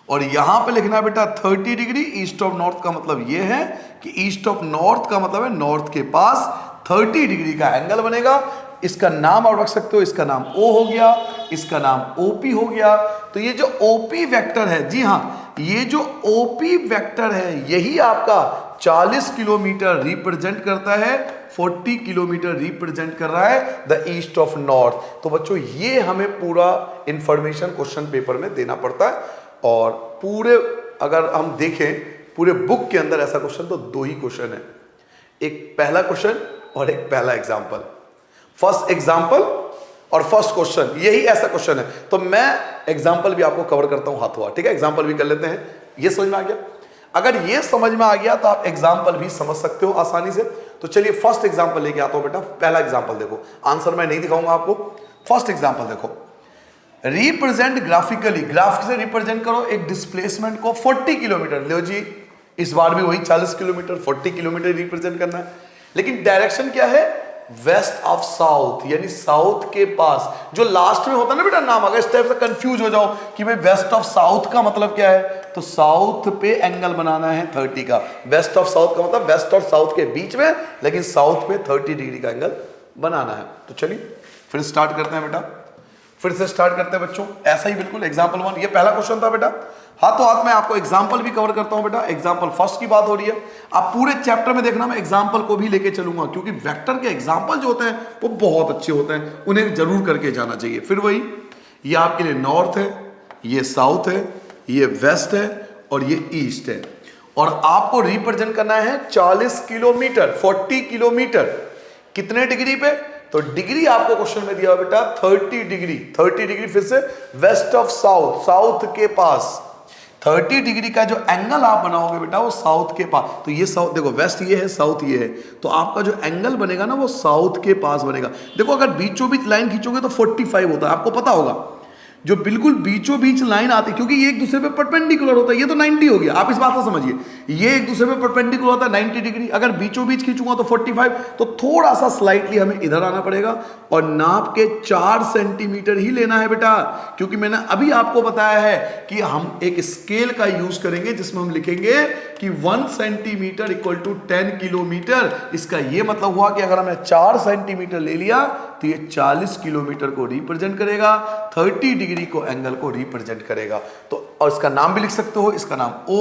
और यहां पे लिखना है बेटा 30 डिग्री ईस्ट ऑफ नॉर्थ। का मतलब यह है कि ईस्ट ऑफ नॉर्थ का मतलब है नॉर्थ के पास 30 डिग्री का एंगल बनेगा। इसका नाम आप रख सकते हो, इसका नाम O हो गया, इसका नाम OP हो गया। तो ये जो OP वेक्टर है, जी हां ये जो OP वेक्टर है यही आपका 40 किलोमीटर रिप्रेजेंट करता है, 40 किलोमीटर रिप्रेजेंट कर रहा है द ईस्ट ऑफ नॉर्थ। तो बच्चों ये हमें पूरा इंफॉर्मेशन क्वेश्चन पेपर में देना पड़ता है। और पूरे अगर हम देखें पूरे बुक के अंदर ऐसा क्वेश्चन तो 2 ही क्वेश्चन है, एक पहला क्वेश्चन और एक पहला एग्जाम्पल। फर्स्ट एग्जाम्पल और फर्स्ट क्वेश्चन, यही ऐसा क्वेश्चन है। तो मैं एग्जाम्पल भी आपको कवर करता हूं हाथों हाथ, ठीक है, एग्जाम्पल भी कर लेते हैं। ये समझ में आ गया? अगर ये समझ में आ गया तो आप एग्जाम्पल भी समझ सकते हो आसानी से। तो चलिए फर्स्ट एग्जाम्पल लेके आता हूं बेटा। पहला एग्जाम्पल देखो, आंसर मैं नहीं दिखाऊंगा आपको। फर्स्ट एग्जाम्पल देखो, रिप्रेजेंट ग्राफिकली, ग्राफ से रिप्रेजेंट करो एक डिस्प्लेसमेंट को 40 किलोमीटर। लो जी, इस बार भी वही 40 किलोमीटर 40 किलोमीटर रिप्रेजेंट करना है, लेकिन डायरेक्शन क्या है? वेस्ट ऑफ साउथ, यानी साउथ के पास। जो लास्ट में होता है ना बेटा नाम, अगर इस टाइप से कंफ्यूज हो जाओ कि भाई वेस्ट ऑफ साउथ का मतलब क्या है, तो साउथ पे एंगल बनाना है 30 का। वेस्ट ऑफ साउथ का मतलब वेस्ट और साउथ के बीच में, लेकिन साउथ पे 30 डिग्री का एंगल बनाना है। तो चलिए फिर स्टार्ट करते हैं बेटा, फिर से स्टार्ट करते हैं बच्चों। ऐसा ही बिल्कुल एग्जाम्पल 1, ये पहला क्वेश्चन था बेटा। हाथों हाथ में आपको एग्जाम्पल भी कवर करता हूं बेटा। एग्जाम्पल फर्स्ट की बात हो रही है, आप पूरे चैप्टर में देखना मैं एग्जाम्पल को भी लेके चलूंगा, क्योंकि वेक्टर के एग्जाम्पल जो होते हैं वो बहुत अच्छे होते हैं, उन्हें जरूर करके जाना चाहिए। फिर वही, ये आपके लिए नॉर्थ है, ये साउथ है, ये वेस्ट है और ये ईस्ट है, और आपको रिप्रेजेंट करना है 40 किलोमीटर 40 किलोमीटर कितने डिग्री पे? तो डिग्री आपको क्वेश्चन में दिया बेटा 30 डिग्री। 30 डिग्री फिर से वेस्ट ऑफ साउथ, साउथ के पास 30 डिग्री का जो एंगल आप बनाओगे बेटा वो साउथ के पास। तो ये साउथ देखो, वेस्ट ये है, साउथ ये है, तो आपका जो एंगल बनेगा ना वो साउथ के पास बनेगा। देखो अगर बीचों बीच लाइन खींचोगे तो 45 होता है, आपको पता होगा। जो बिल्कुल बीचों बीच लाइन आती है, क्योंकि ये एक दूसरे पे परपेंडिकुलर होता है, ये तो 90 हो गया, आप इस बात को समझिए, ये एक दूसरे पे परपेंडिकुलर होता है 90 डिग्री। अगर बीचों बीच खींचूंगा तो 45, तो थोड़ा सा स्लाइटली हमें इधर आना पड़ेगा और नाप के 4 सेंटीमीटर ही लेना है बेटा, क्योंकि मैंने अभी आपको बताया है कि हम एक स्केल का यूज करेंगे जिसमें हम लिखेंगे कि 1 सेंटीमीटर इक्वल टू 10 किलोमीटर। इसका यह मतलब हुआ कि अगर हमने 4 सेंटीमीटर ले लिया तो ये 40 किलोमीटर को रिप्रेजेंट करेगा, 30 डिग्री को एंगल को रिप्रेजेंट करेगा। तो और इसका नाम भी लिख सकते हो, इसका नाम O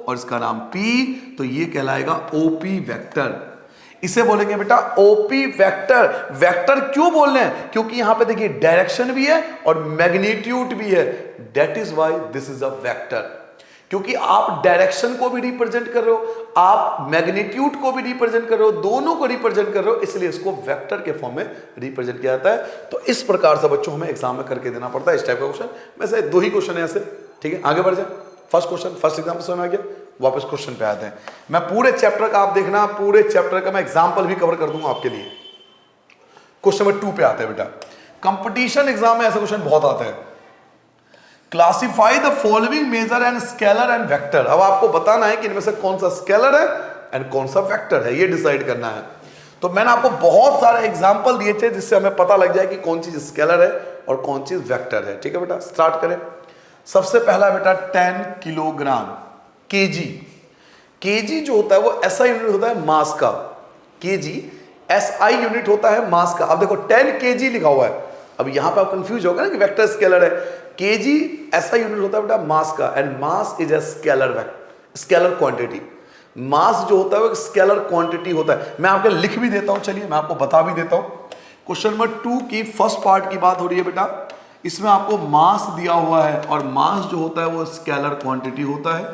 और इसका नाम P, तो ये कहलाएगा ओपी वेक्टर। इसे बोलेंगे बेटा ओपी वेक्टर। वेक्टर क्यों बोल रहे हैं? क्योंकि यहां पे देखिए डायरेक्शन भी है और मैग्नीट्यूड भी है, that is why this is a vector. क्योंकि आप डायरेक्शन को भी रिप्रेजेंट कर रहे हो, आप मैग्नीट्यूड को भी रिप्रेजेंट कर रहे हो, दोनों को रिप्रेजेंट कर रहे हो, इसलिए इसको वेक्टर के फॉर्म में रिप्रेजेंट किया जाता है। तो इस प्रकार से बच्चों हमें एग्जाम में करके देना पड़ता है इस टाइप का क्वेश्चन। वैसे 2 ही क्वेश्चन है ऐसे, ठीक है, आगे बढ़ जाए। फर्स्ट क्वेश्चन, फर्स्ट एग्जाम्पल समझ में आ गया, वापस क्वेश्चन पे आते हैं। मैं पूरे चैप्टर का, आप देखना पूरे चैप्टर का मैं एग्जाम्पल भी कवर कर दूंगा आपके लिए। क्वेश्चन नंबर 2 पे आते हैं बेटा। कंपटीशन एग्जाम में ऐसे क्वेश्चन बहुत आते हैं। Classify the following major and scalar and vector. अब आपको बताना है कि इनमें से कौन सा स्केलर है एंड कौन सा वेक्टर है, ये डिसाइड करना है। तो मैंने आपको बहुत सारे एग्जांपल दिए थे जिससे हमें पता लग जाए कि कौन चीज स्केलर है और कौन चीज वेक्टर है। ठीक है बेटा, स्टार्ट करें। सबसे पहला बेटा 10 किलोग्राम, केजी। केजी जो होता है वो एसआई यूनिट होता है मास का। केजी एसआई यूनिट होता है मास का। अब देखो 10 केजी लिखा हुआ है, अब यहां पे आप कंफ्यूज होगा ना कि वेक्टर स्केलर है। केजी एसआई यूनिट होता है बेटा मास का, and mass is a scalar quantity. Mass जो होता है वो स्केलर क्वांटिटी होता है। मैं आपको लिख भी देता हूं, चलिए मैं आपको बता भी देता हूं। क्वेश्चन नंबर 2 की फर्स्ट पार्ट की बात हो रही है बेटा। इसमें आपको मास दिया हुआ है और मास जो होता है वो स्केलर क्वांटिटी होता है।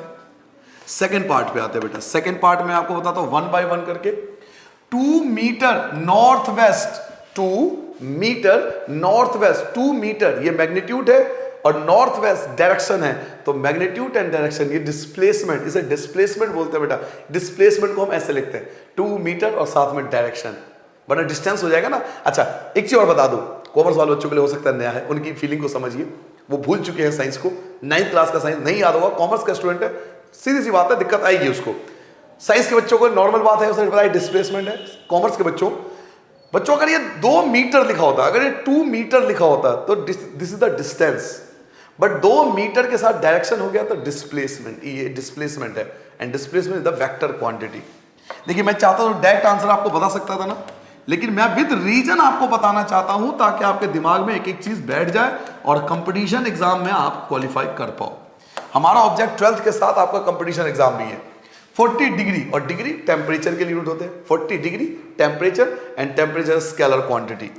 सेकेंड पार्ट पे आते हैं बेटा। सेकेंड पार्ट में आपको बताता हूं 1 बाय 1 करके। 2 metre north west, 2 metre north west, 2 metre ये मैग्नीट्यूड है और नॉर्थ वेस्ट डायरेक्शन है। तो मैग्नीट्यूड एंड डायरेक्शन, ये डिस्प्लेसमेंट, इसे डिस्प्लेसमेंट बोलते हैं बेटा। डिस्प्लेसमेंट को हम ऐसे लिखते हैं 2 मीटर और साथ में डायरेक्शन, वरना डिस्टेंस हो जाएगा ना। अच्छा एक चीज और बता दूं, कॉमर्स वाले बच्चों के लिए हो सकता है नया है, उनकी फीलिंग को समझिए, वो भूल चुके हैं साइंस को। 9th क्लास का साइंस नहीं याद होगा, कॉमर्स का स्टूडेंट है, सीधी सी बात है, दिक्कत आएगी उसको। साइंस के बच्चों को नॉर्मल बात है, उसे पता है डिस्प्लेसमेंट है। कॉमर्स के बच्चों अगर ये 2 मीटर लिखा होता, अगर ये 2 मीटर लिखा होता तो this is the distance, but 2 metre के साथ डायरेक्शन हो गया तो डिस्प्लेसमेंट, ये डिस्प्लेसमेंट है, and displacement is the vector quantity. देखिए मैं चाहता हूं डायरेक्ट आंसर आपको बता सकता था ना, लेकिन मैं विद रीजन आपको बताना चाहता हूं ताकि आपके दिमाग में एक एक चीज बैठ जाए और कंपटीशन एग्जाम में आप क्वालिफाई कर पाओ। हमारा ऑब्जेक्ट 12th के साथ आपका कंपटीशन एग्जाम भी है। 40 डिग्री, और डिग्री टेम्परेचर के लिए यूनिट होते हैं। 40 degree temperature, and temperature scalar quantity.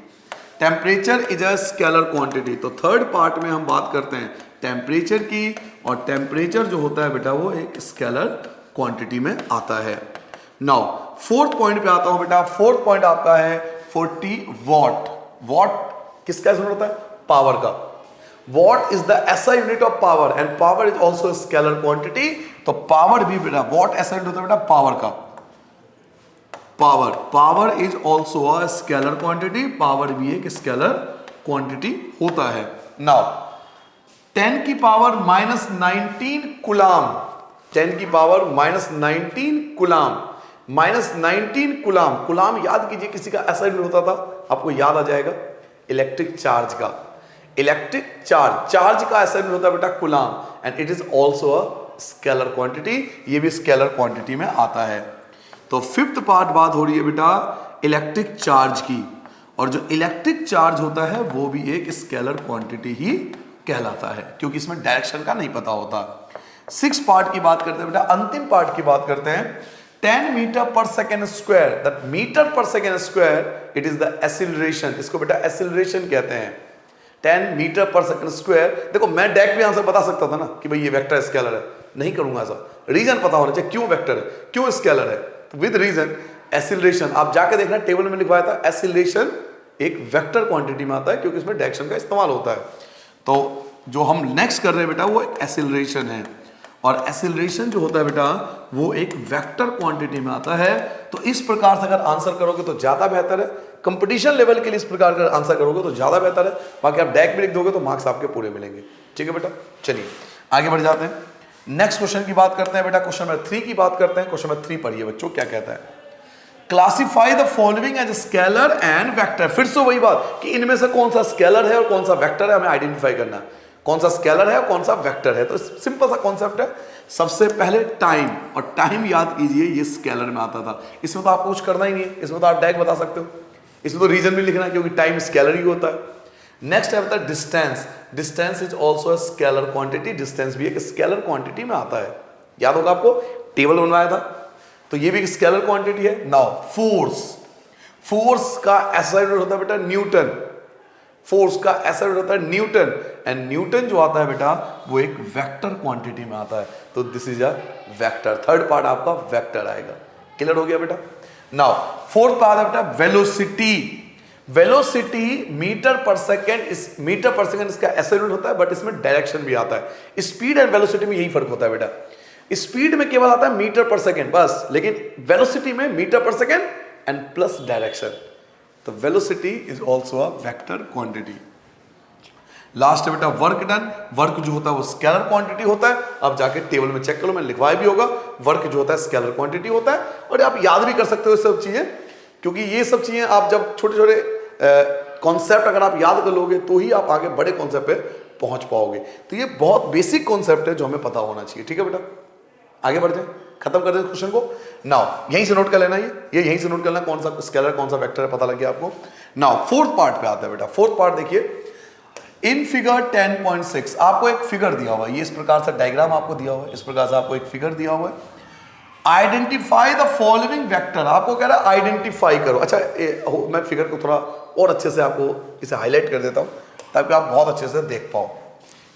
Temperature is a scalar quantity. तो थर्ड पार्ट में हम बात करते हैं टेम्परेचर की, और टेम्परेचर जो होता है बेटा वो एक स्केलर क्वांटिटी में आता है। नाउ फोर्थ पॉइंट पे आता हूं बेटा। फोर्थ पॉइंट आपका है 40 वॉट। वॉट किसका यूनिट होता है? पावर का। What is the SI unit of power and power is also scalar quantity. तो पावर भी बेटा, वॉट एसआई यूनिट होता है बेटा पावर का। Power is also a scalar quantity, power भी एक स्केलर क्वांटिटी होता है। नाउ 10 की पावर -19 कुलाम, 10 की पावर -19 कुलाम, -19 कुलाम। कुलाम याद कीजिए किसी का ऐसा यूनिट होता था, आपको याद आ जाएगा इलेक्ट्रिक चार्ज का। इलेक्ट्रिक चार्ज का ऐसा यूनिट होता है बेटा कुलाम and it is also a scalar quantity, ये भी स्केलर क्वांटिटी में आता है। तो फिफ्थ पार्ट बात हो रही है बेटा इलेक्ट्रिक चार्ज की, और जो इलेक्ट्रिक चार्ज होता है वो भी एक स्केलर क्वांटिटी ही कहलाता है, क्योंकि इसमें डायरेक्शन का नहीं पता होता। सिक्स पार्ट की बात करते हैं बेटा, अंतिम पार्ट की बात करते हैं। 10 metre per second square, that metre per second square it is the acceleration, इसको बेटा एक्सीलरेशन कहते हैं। 10 मीटर पर सेकेंड स्क्वायर। देखो मैं डायरेक्ट भी आंसर बता सकता था ना कि भाई ये वेक्टर स्केलर है, नहीं करूंगा ऐसा, रीजन पता होना चाहिए क्यों वेक्टर है, क्यों स्केलर है, विद रीजन। एक्सीलरेशन आप जाके देखना टेबल में लिखवाया था, एक्सीलरेशन एक वेक्टर क्वांटिटी में आता है क्योंकि इसमें डायरेक्शन का इस्तेमाल होता है। तो जो हम नेक्स्ट कर रहे हैं बेटा वो एक्सीलरेशन है, और एक्सीलरेशन जो होता है बेटा वो एक वेक्टर क्वांटिटी में आता है। तो इस प्रकार से अगर आंसर करोगे तो ज्यादा बेहतर है, कंपटीशन लेवल के लिए इस प्रकार का आंसर करोगे तो ज्यादा बेहतर है, बाकी आप डायरेक्ट भी लिख दोगे तो मार्क्स आपके पूरे मिलेंगे। ठीक है बेटा, चलिए आगे बढ़ जाते हैं। नेक्स्ट क्वेश्चन की बात करते हैं बेटा, क्वेश्चन नंबर 3 की बात करते हैं। क्वेश्चन नंबर 3 पढ़िए बच्चों, क्या कहता है? Classify the following as scalar and vector. फिर से वही बात कि इनमें से कौन सा स्केलर है और कौन सा वेक्टर है, हमें आइडेंटिफाई करना है कौन सा स्केलर है और कौन सा वेक्टर है। तो सिंपल सा कॉन्सेप्ट है। सबसे पहले टाइम, और टाइम याद कीजिए ये स्केलर में आता था, इसमें तो आपको कुछ करना ही नहीं है, इसमें तो आप डायरेक्ट बता सकते हो, इसमें तो रीजन भी लिखना है क्योंकि टाइम स्केलर ही होता है। नेक्स्ट है बता distance, distance is also a scalar quantity, distance भी एक स्केलर क्वांटिटी में आता है, याद होगा आपको टेबल बनवाया था, तो ये भी एक स्केलर क्वांटिटी है। नाउ फोर्स, फोर्स का ऐसा यूनिट होता है बेटा न्यूटन, फोर्स का ऐसा यूनिट होता है न्यूटन, एंड न्यूटन जो आता है बेटा वो एक वेक्टर क्वांटिटी में आता है, तो this is a vector. Third part आपका वेक्टर आएगा। क्लियर हो गया बेटा? नाउ फोर्थ पार्ट है बेटा velocity. Velocity metre per second, इस मीटर पर सेकेंड इसका ऐसा यूनिट होता है, बट इसमें डायरेक्शन भी आता है। स्पीड एंड वेलोसिटी में यही फर्क होता है बेटा, स्पीड में केवल आता है मीटर पर सेकेंड बस, लेकिन वेलोसिटी में metre per second and plus direction. तो velocity is also a vector quantity. Last है बेटा वर्क डन। वर्क जो होता है वो स्केलर क्वांटिटी होता है, आप जाके टेबल में चेक करो, मैंने लिखवाया भी होगा। वर्क जो होता है स्केलर क्वांटिटी होता है, और आप याद भी कर सकते हो सब चीजें, क्योंकि ये सब चीजें आप जब छोटे छोटे कॉन्सेप्ट अगर आप याद कर लोगे तो ही आप आगे बड़े कॉन्सेप्ट पे पहुंच पाओगे। तो ये बहुत बेसिक कॉन्सेप्ट है जो हमें पता होना चाहिए। ठीक है बेटा, आगे बढ़ जाए, खत्म कर दे क्वेश्चन को। नाउ यहीं से नोट कर लेना, ये यहीं से नोट कर लेना कौन सा स्केलर कौन सा वेक्टर है, पता लग गया आपको। नाउ फोर्थ पार्ट पे आता है बेटा। फोर्थ पार्ट देखिए, इन फिगर 10.6 आपको एक फिगर दिया हुआ है, ये इस प्रकार से डायग्राम आपको दिया हुआ है, इस प्रकार से आपको एक फिगर दिया हुआ है। आइडेंटिफाई द फॉलोइंग वेक्टर, आपको कह रहा है आइडेंटिफाई करो। अच्छा मैं फिगर को थोड़ा और अच्छे से आपको इसे हाईलाइट कर देता हूं ताकि आप बहुत अच्छे से देख पाओ।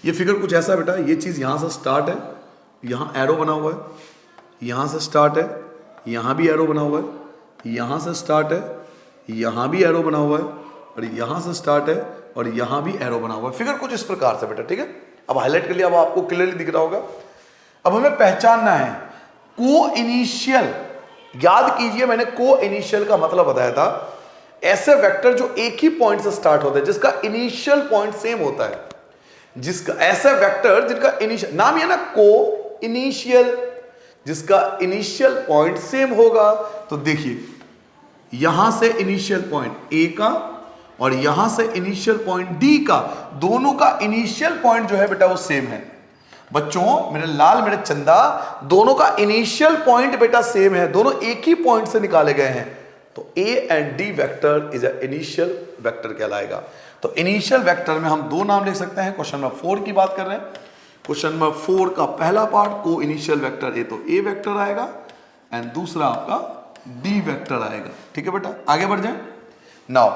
ये फिगर कुछ ऐसा बेटा, ये चीज यहां से स्टार्ट है, यहां एरो बना हुआ है, यहां से स्टार्ट है, यहां भी एरो बना हुआ है, यहां से स्टार्ट है, यहां भी एरो बना हुआ है, और यहां से स्टार्ट है और यहां भी एरो बना हुआ है। फिगर कुछ इस प्रकार से बेटा, ठीक है। अब हाईलाइट कर लिया, अब आपको क्लियरली दिख रहा होगा। अब हमें पहचानना है को इनिशियल। याद कीजिए मैंने को इनिशियल का मतलब बताया था, ऐसे वेक्टर जो एक ही पॉइंट से स्टार्ट होते हैं, जिसका इनिशियल पॉइंट सेम होता है, जिसका ऐसे वेक्टर जिनका इनिशियल नाम है ना को इनिशियल, जिसका इनिशियल पॉइंट सेम होगा। तो देखिए यहां से इनिशियल पॉइंट ए का और यहां से इनिशियल पॉइंट डी का, दोनों का इनिशियल पॉइंट जो है बेटा वो सेम है। बच्चों मेरे लाल मेरे चंदा, दोनों का इनिशियल पॉइंट बेटा सेम है, दोनों एक ही पॉइंट से निकाले गए हैं, तो A and D vector is a initial vector कहलाएगा। तो इनिशियल वेक्टर में हम दो नाम लिख सकते हैं। क्वेश्चन नंबर 4 की बात कर रहे हैं। क्वेश्चन नंबर 4 का पहला पार्ट को इनिशियल वेक्टर ए, तो ए वेक्टर आएगा एंड दूसरा आपका डी वेक्टर आएगा। ठीक है बेटा, आगे बढ़ जाए। नाउ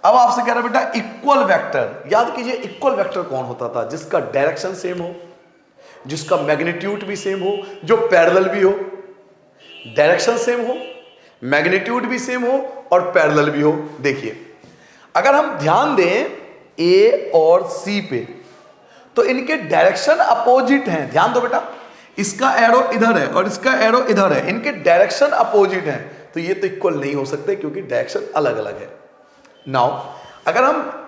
अब आपसे कह रहा है बेटा इक्वल वेक्टर। याद कीजिए इक्वल वेक्टर कौन होता था, जिसका डायरेक्शन सेम हो, जिसका मैग्नीट्यूड भी सेम हो, जो पैरेलल भी हो, डायरेक्शन सेम हो, मैग्नीट्यूड भी सेम हो और पैरेलल भी हो। देखिए अगर हम ध्यान दें ए और सी पे, तो इनके डायरेक्शन अपोजिट हैं। ध्यान दो बेटा, इसका एरो इधर है और इसका एरो इधर है, इनके डायरेक्शन अपोजिट हैं, तो ये तो इक्वल नहीं हो सकते क्योंकि डायरेक्शन अलग अलग है। नाउ अगर हम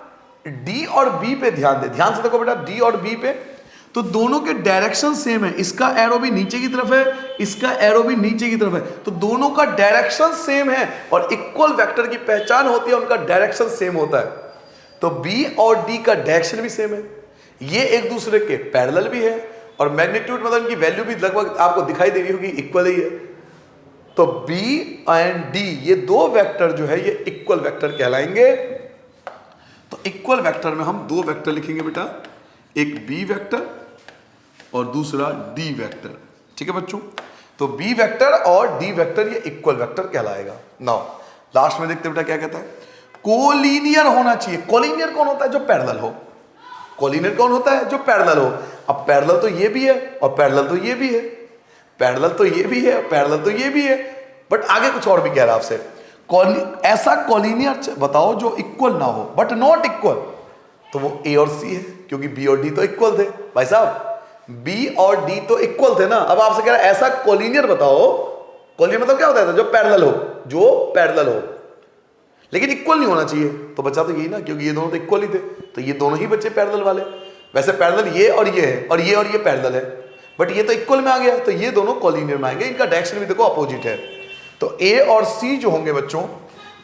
डी और बी पे ध्यान दें, ध्यान से देखो बेटा, डी और बी पे तो दोनों के डायरेक्शन सेम है। इसका एरो भी नीचे की तरफ है, इसका एरो भी नीचे की तरफ है, तो दोनों का डायरेक्शन सेम है और इक्वल वेक्टर की पहचान होती है उनका डायरेक्शन सेम होता है। तो बी और डी का डायरेक्शन भी सेम है, ये एक दूसरे के पैरेलल भी है और मैग्नीट्यूड मतलब इनकी वैल्यू भी लगभग आपको दिखाई दे रही होगी, इक्वल ही है। तो बी एंड डी ये दो वेक्टर जो है ये इक्वल वेक्टर कहलाएंगे। तो इक्वल वेक्टर में हम दो वेक्टर लिखेंगे बेटा, एक बी वेक्टर और दूसरा डी वेक्टर। ठीक है बच्चों, तो बी वेक्टर और डी वेक्टर ये इक्वल वेक्टर कहलाएगा। नाउ लास्ट में देखते बेटा क्या कहता है, कोलिनियर होना चाहिए। कोलिनियर कौन होता है? जो पैरेलल हो। कोलिनियर कौन होता है? जो पैरेलल हो। अब पैरेलल तो ये भी है और पैरेलल तो ये भी है, पैरेलल तो ये भी है, पैरेलल तो ये भी है, बट आगे कुछ और भी कह रहा है आपसे। ऐसा कोलिनियर बताओ जो इक्वल ना हो बट नॉट इक्वल, तो वो ए और सी है, क्योंकि बी और डी तो इक्वल थे भाई साहब, बी और डी तो इक्वल थे ना। अब आपसे कह रहा है ऐसा कोलिनियर बताओ। कोलिनियर मतलब क्या होता है? जो पैरेलल हो, जो पैरेलल हो लेकिन इक्वल नहीं होना चाहिए। तो बचा तो यही ना, क्योंकि ये दोनों तो इक्वल ही थे, तो ये दोनों ही बच्चे पैरेलल वाले। वैसे पैरेलल ये और ये है और ये पैरेलल है, बट ये तो इक्वल में आ गया, तो ये दोनों कोलिनियर में आएंगे। इनका डायरेक्शन भी देखो अपोजिट है। तो ए और सी जो होंगे बच्चों,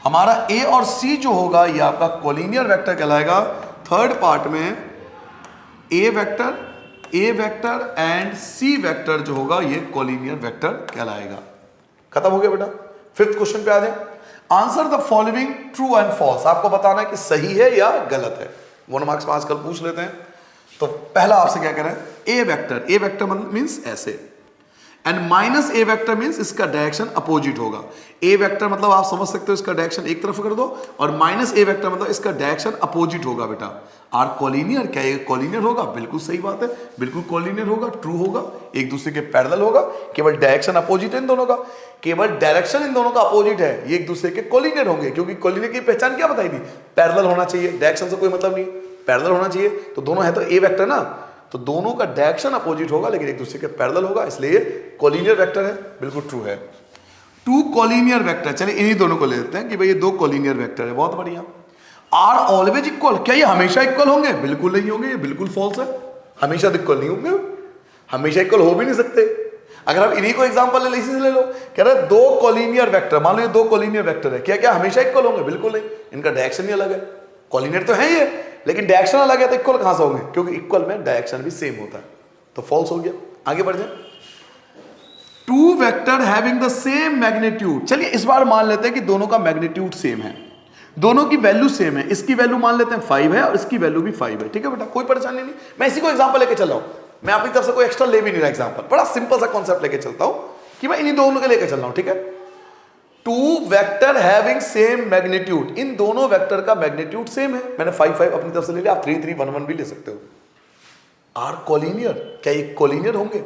हमारा ए और सी जो होगा ये आपका कोलिनियर वेक्टर कहलाएगा। थर्ड पार्ट में ए वेक्टर एंड सी वेक्टर जो होगा ये कोलिनियर वेक्टर कहलाएगा। खत्म हो गया बेटा। फिफ्थ क्वेश्चन पे आ जाए। Answer the following true and false. आपको बताना है कि सही है या गलत है। 1 मार्क्स में आजकल पूछ लेते हैं। तो पहला आपसे क्या कह रहा है, ए वेक्टर मीन्स ऐसे, and minus A vector means इसका डायरेक्शन अपोजिट होगा। ए वेक्टर मतलब आप समझ सकते हो इसका डायरेक्शन एक तरफ कर दो, और माइनस ए वेक्टर मतलब इसका डायरेक्शन अपोजिट होगा बेटा। आर कोलिनियर, क्या ये कोलिनियर होगा? बिल्कुल सही बात है, बिल्कुल कोलिनियर होगा, ट्रू होगा, एक दूसरे के पैरेलल होगा। केवल डायरेक्शन अपोजिट है इन दोनों का, केवल डायरेक्शन इन दोनों का अपोजिट है, ये एक दूसरे के कोलिनियर होंगे। क्योंकि कोलिनियर की पहचान क्या बताई थी? पैरेलल होना चाहिए, डायरेक्शन से कोई मतलब नहीं, पैरेलल होना चाहिए। तो दोनों है तो ए वेक्टर ना, तो दोनों का डायरेक्शन अपोजिट होगा लेकिन एक दूसरे के पैरेलल होगा, इसलिए कोलिनियर वेक्टर है, बिल्कुल ट्रू है। टू कोलिनियर वेक्टर, चलिए इन्हीं दोनों को ले लेते हैं कि भाई ये दो कोलिनियर वेक्टर है, बहुत बढ़िया। आर ऑलवेज इक्वल, क्या ये हमेशा इक्वल होंगे? बिल्कुल नहीं होंगे, ये बिल्कुल फॉल्स है। हमेशा तो इक्वल नहीं होंगे, हमेशा इक्वल हो भी नहीं सकते। अगर आप इन्हीं को एग्जांपल ले, इसी से ले लो, कह रहे दो कोलिनियर वेक्टर, मान लो ये दो कोलिनियर वेक्टर है, क्या क्या हमेशा इक्वल होंगे? बिल्कुल नहीं, इनका डायरेक्शन ही अलग है। कोलिनियर तो है ये, लेकिन डायरेक्शन अलग है, तो इक्वल कहां से होंगे? क्योंकि इक्वल में डायरेक्शन भी सेम होता है, तो फॉल्स हो गया। आगे बढ़ जाए। Two vector having the same magnitude, चलिए इस बार मान लेते हैं कि दोनों का मैग्नीट्यूड सेम है, दोनों की वैल्यू सेम है। इसकी वैल्यू मान लेते हैं 5 है और इसकी वैल्यू भी 5 है। ठीक है बेटा, कोई परेशानी नहीं। मैं इसी को एग्जांपल लेके चल रहा हूं, मैं अपनी तरफ से कोई एक्स्ट्रा ले भी नहीं रहा एग्जांपल, बड़ा सिंपल सा कॉन्सेप्ट लेके चलता हूं कि मैं इन्हीं दोनों के लेके चल रहा हूं। ठीक है, two vector having same magnitude, इन दोनों वेक्टर का मैग्नीट्यूड सेम है। मैंने 5 अपनी तरफ से ले लिया, आप 3 1 1 भी ले सकते हो। आर कोलिनियर, क्या ये कोलिनियर होंगे?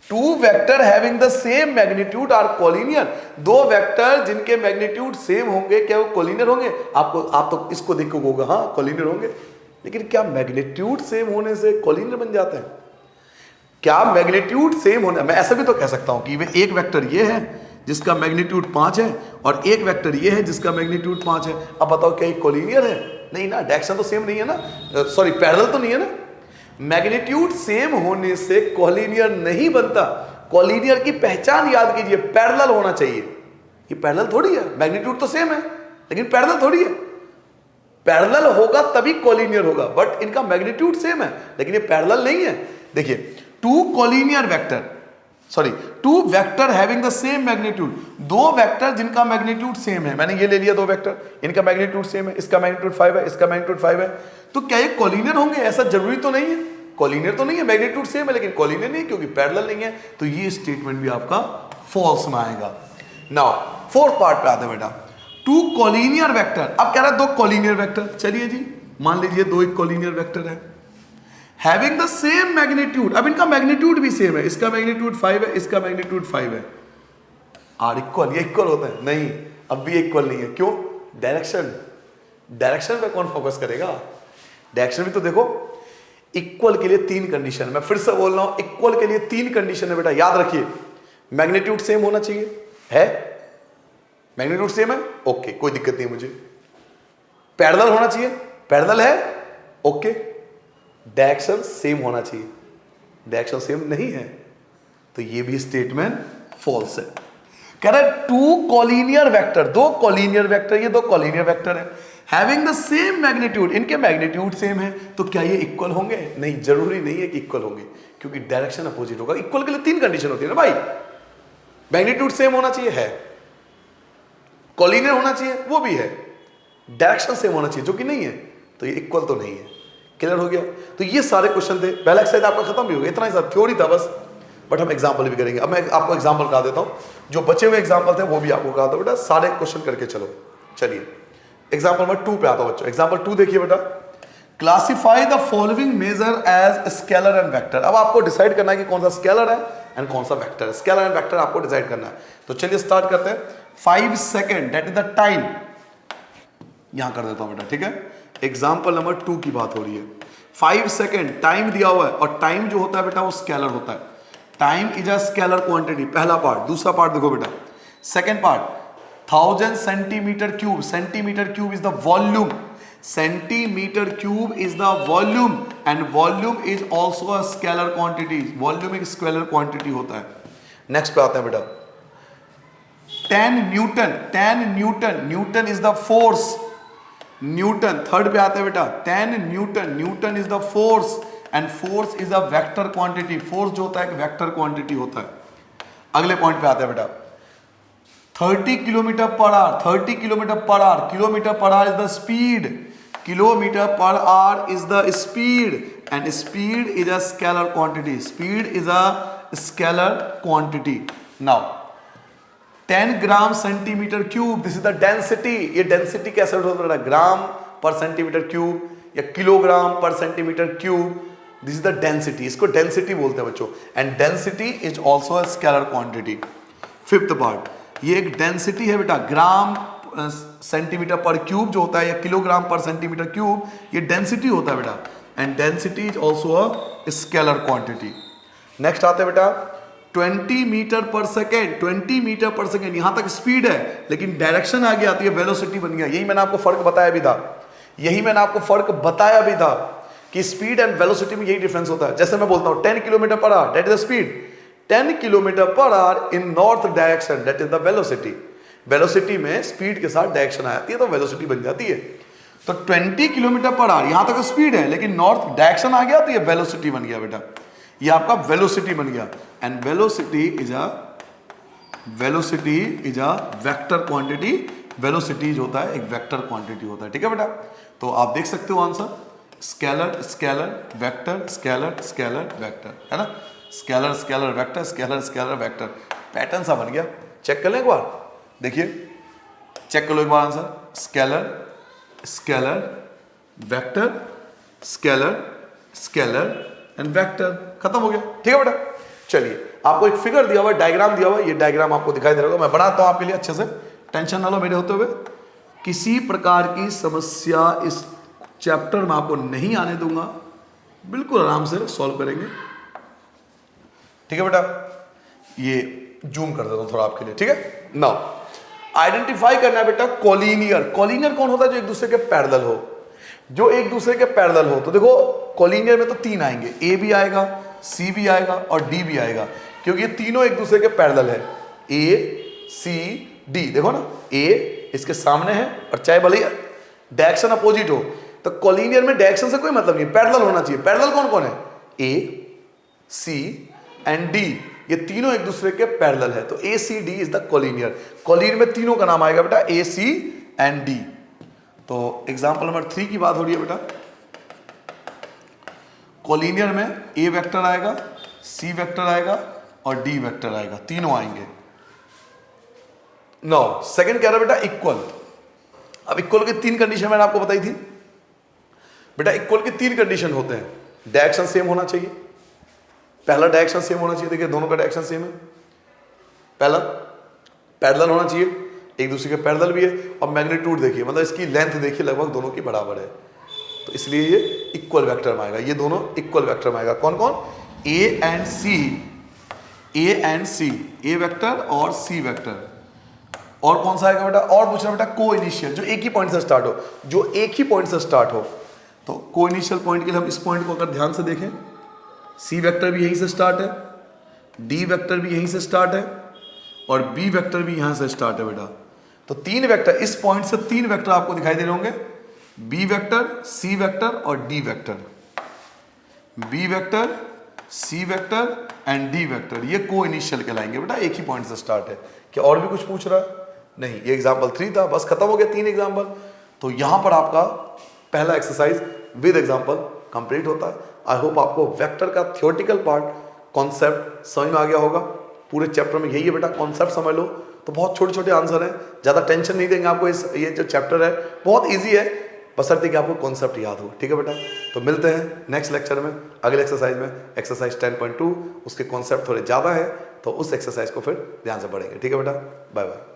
Two vector having the same magnitude are collinear, दो वेक्टर जिनके मैग्नीट्यूड सेम होंगे, क्या वो कोलिनियर होंगे? आप तो इसको देख के कहोगे हाँ कोलिनियर होंगे, लेकिन क्या मैग्नीट्यूड सेम होने से कोलिनियर बन जाते हैं? क्या मैग्नीट्यूड सेम होने, मैं ऐसा भी तो कह सकता हूं कि वे एक वेक्टर ये है जिसका मैग्नीट्यूड 5 है और एक वेक्टर ये है जिसका मैग्नीट्यूड 5 है। अब बताओ क्या ये कोलिनियर है? नहीं ना, डायरेक्शन तो सेम नहीं है ना, सॉरी पैरेलल तो नहीं है ना। मैग्नीट्यूड सेम होने से कोलिनियर नहीं बनता। कोलिनियर की पहचान याद कीजिए, पैरेलल होना चाहिए। ये पैरेलल थोड़ी है, मैग्नीट्यूड तो सेम है लेकिन पैरेलल थोड़ी है। पैरेलल होगा तभी कोलिनियर होगा, बट इनका मैग्नीट्यूड सेम है लेकिन ये पैरेलल नहीं है। देखिए, two collinear vector, sorry two vector having the same magnitude, दो वेक्टर जिनका मैग्नीट्यूड सेम है। मैंने ये ले लिया दो वेक्टर, इनका मैग्नीट्यूड सेम है, इसका मैग्नीट्यूड 5 है, इसका मैग्नीट्यूड 5 है, तो क्या ये कोलिनियर होंगे? ऐसा जरूरी तो नहीं है, कोलिनियर तो नहीं है, मैग्नीट्यूड सेम है लेकिन कोलिनियर नहीं है क्योंकि पैरेलल नहीं है, तो ये स्टेटमेंट भी आपका फॉल्स में आएगा। नाउ फोर्थ पार्ट पे आते हैं बेटा, टू कोलिनियर वेक्टर। अब कह रहा है दो कोलिनियर वेक्टर, चलिए जी मान लीजिए दो एक कोलिनियर वेक्टर है हैविंग द सेम मैग्नीट्यूड। अब इनका मैग्नीट्यूड भी सेम है, इसका मैग्नीट्यूड 5 है, इसका मैग्नीट्यूड 5 है। आर इक्वल, ये इक्वल होता है? नहीं, अब भी इक्वल नहीं है। क्यों? डायरेक्शन, डायरेक्शन पे कौन फोकस करेगा? डायरेक्शन भी तो देखो, इक्वल के लिए 3 कंडीशन, मैं फिर से बोल रहा हूं, इक्वल के लिए 3 कंडीशन है बेटा, याद रखिए। मैग्नीट्यूड सेम होना चाहिए, है? मैग्नीट्यूड सेम है, ओके, कोई दिक्कत नहीं है मुझे। पैरेलल होना चाहिए, पैरेलल है, ओके। डायरेक्शन सेम होना चाहिए, डायरेक्शन सेम नहीं है, तो ये भी स्टेटमेंट फॉल्स है। कह रहा है 2 कॉलिनियर वेक्टर, 2 कॉलिनियर वेक्टर, ये 2 कॉलिनियर वेक्टर है, हैविंग द सेम मैग्नीट्यूड, इनके मैग्नीट्यूड सेम है, तो क्या ये इक्वल होंगे? नहीं, जरूरी नहीं है कि इक्वल होंगे, क्योंकि डायरेक्शन अपोजिट होगा। इक्वल के लिए 3 कंडीशन होती है ना भाई, मैग्नीट्यूड सेम होना चाहिए, है, कॉलिनियर होना चाहिए, वो भी है, डायरेक्शन सेम होना चाहिए, जो कि नहीं है, तो ये इक्वल तो नहीं है। क्लियर हो गया? तो ये सारे क्वेश्चन थे, पहला एक्सरसाइज आपका खत्म भी हो गया, इतना ही सब थ्योरी था बस, बट हम एग्जाम्पल भी करेंगे। अब मैं आपको एग्जाम्पल करा देता हूं, जो बचे हुए एग्जाम्पल थे वो भी आपको करा दो बेटा, सारे क्वेश्चन करके चलो। चलिए एग्जाम्पल नंबर 2 पे आता हूं बच्चों। एग्जाम्पल 2 देखिए बेटा, classify the following major as scalar and vector. अब आपको डिसाइड करना है कि कौन सा स्केलर है एंड कौन सा वेक्टर है, स्केलर एंड वेक्टर आपको डिसाइड करना है। तो चलिए स्टार्ट करते हैं। 5 second that is the time, यहां कर देता हूं बेटा, ठीक है। एग्जाम्पल नंबर 2 की बात हो रही है। 5 सेकेंड टाइम दिया हुआ है, और टाइम जो होता है बेटा वो स्केलर होता है। Time is a scalar quantity, पहला पार्ट। दूसरा पार्ट देखो बेटा, second part, 1000 centimetre cube, centimetre cube is the volume, centimetre cube is the volume, and volume is also a scalar quantity, volume एक स्केलर क्वांटिटी होता है। Next पे आते हैं बेटा, 10 Newton, 10 Newton, Newton is the force, Newton. Third पे आते हैं बेटा, 10 Newton, Newton is the force, and force is a vector quantity, force जो होता है एक वेक्टर क्वांटिटी होता है। अगले पॉइंट पे आते हैं बेटा, 30 kilometre per hour, 30 kilometre per hour, kilometre per hour is the speed, kilometre per hour is the speed, and speed is a scalar quantity, speed is a scalar quantity. Now 10 gram centimetre cube, this is the density, ये density कैसे होता है? ग्राम पर centimetre cube या kilogram पर centimetre cube, this is the density, इसको density बोलते हैं बच्चों, and density is also a scalar quantity. Fifth part, ये एक डेंसिटी है बेटा, ग्राम सेंटीमीटर पर क्यूब जो होता है, या किलोग्राम पर सेंटीमीटर क्यूब, ये डेंसिटी होता है बेटा, and density is also a scalar quantity. Next आते हैं बेटा, 20 metre per second, 20 metre per second, यहां तक स्पीड है, लेकिन डायरेक्शन आगे आती है, वेलोसिटी बन गया। यही मैंने आपको फर्क बताया भी था, यही मैंने आपको फर्क बताया भी था कि स्पीड एंड वेलोसिटी में यही डिफरेंस होता है। जैसे मैं बोलता हूं 10 kilometre per hour, that is the speed, 10 kilometre per hour in north direction, that is the velocity. Velocity में स्पीड के साथ डायरेक्शन आ जाती है तो वेलोसिटी बन जाती है। तो 20 किलोमीटर पर आवर यहां तक स्पीड है, लेकिन नॉर्थ डायरेक्शन आ गया तो ये वेलोसिटी बन गया बेटा, ये आपका वेलोसिटी बन गया। And velocity is a vector quantity, velocity जो होता है एक वेक्टर क्वांटिटी होता है, ठीक है बेटा। तो आप देख सकते हो answer, scalar scalar vector, scalar scalar vector, है ना, scalar scalar vector, scalar scalar vector, pattern सा बन गया। चेक कर लें एक बार, देखिए चेक कर लो एक बार answer, scalar scalar vector, scalar scalar and vector, खत्म हो गया, ठीक है बेटा। चलिए आपको एक फिगर दिया हुआ है, डायग्राम दिया हुआ है, ये डायग्राम आपको दिखाई दे रहा होगा, मैं बनाता हूं आपके लिए अच्छे से, टेंशन ना लो मेरे होते हुए। किसी प्रकार की समस्या इस चैप्टर में आपको नहीं आने दूंगा, बिल्कुल आराम से सॉल्व करेंगे, ठीक है बेटा। ये जूम कर देता हूं थोड़ा आपके लिए, ठीक है। नाउ आइडेंटिफाई करना है बेटा कॉलिनियर, कॉलिनियर कौन होता है? जो एक दूसरे के पैरेलल हो, जो एक दूसरे के पैरेलल हो। तो देखो कॉलिनियर में तो 3 आएंगे, ए भी आएगा, सी भी आएगा और डी भी आएगा, क्योंकि ये तीनों एक दूसरे के पैरेलल है, ए सी डी। देखो ना, ए इसके सामने है, और चाहे भले डायरेक्शन अपोजिट हो, तो कॉलिनियर में डायरेक्शन से कोई मतलब नहीं, पैरेलल होना चाहिए। पैरेलल कौन कौन है? ए सी एंड डी, ये तीनों एक दूसरे के पैरेलल है, तो A C D is the collinear. Collinear में तीनों का नाम आएगा बेटा, ए सी एंड डी। तो एग्जांपल नंबर 3 की बात हो रही है बेटा, कॉलिनियर में ए वेक्टर आएगा, सी वेक्टर आएगा और डी वेक्टर आएगा, तीनों आएंगे। नो सेकंड कह रहा बेटा इक्वल। अब इक्वल की 3 कंडीशन मैंने आपको बताई थी बेटा, इक्वल के 3 कंडीशन होते हैं, डायरेक्शन सेम होना चाहिए, पहला डायरेक्शन सेम होना चाहिए, देखिए दोनों का डायरेक्शन सेम है पहला। पैरेलल होना चाहिए, एक दूसरे के पैरेलल भी है, और मैग्नीट्यूड देखिए, मतलब इसकी लेंथ देखिए लगभग दोनों की बराबर है, तो इसलिए ये इक्वल वेक्टर में आएगा, ये दोनों इक्वल वेक्टर में आएगा। कौन कौन? A and C, A and C, A vector और सी वेक्टर। और कौन सा आएगा बेटा? और पूछ रहा बेटा को इनिशियल, जो एक ही पॉइंट से स्टार्ट हो, जो एक ही पॉइंट से स्टार्ट हो। तो को इनिशियल पॉइंट के लिए हम इस पॉइंट को अगर ध्यान से देखें, सी वेक्टर भी यहीं से स्टार्ट है, डी वेक्टर भी यहीं से स्टार्ट है, और बी वेक्टर भी यहां से स्टार्ट है बेटा। तो तीन वेक्टर, इस पॉइंट से तीन वेक्टर आपको दिखाई दे रहे होंगे, बी वेक्टर, सी वेक्टर और D vector. B vector, C vector and D vector, ये को इनिशियल कहलाएंगे बेटा, एक ही पॉइंट से स्टार्ट है। क्या और भी कुछ पूछ रहा है? नहीं, ये एग्जाम्पल 3 था, बस खत्म हो गया 3 एग्जाम्पल। तो यहां पर आपका पहला एक्सरसाइज विद एग्जाम्पल कंप्लीट होता है। आई होप आपको वेक्टर का थ्योरेटिकल पार्ट, कॉन्सेप्ट समझ में आ गया होगा। पूरे चैप्टर में यही है बेटा, कॉन्सेप्ट समझ लो तो बहुत छोटे छोटे आंसर हैं, ज़्यादा टेंशन नहीं देंगे आपको। ये जो चैप्टर है बहुत ईजी है, बशर्ते कि आपको कॉन्सेप्ट याद हो। ठीक है बेटा, तो मिलते हैं नेक्स्ट लेक्चर में, अगले एक्सरसाइज में, एक्सरसाइज 10.2। उसके कॉन्सेप्ट थोड़े ज़्यादा है, तो उस एक्सरसाइज को फिर ध्यान से पढ़ेंगे। ठीक है बेटा, बाय बाय।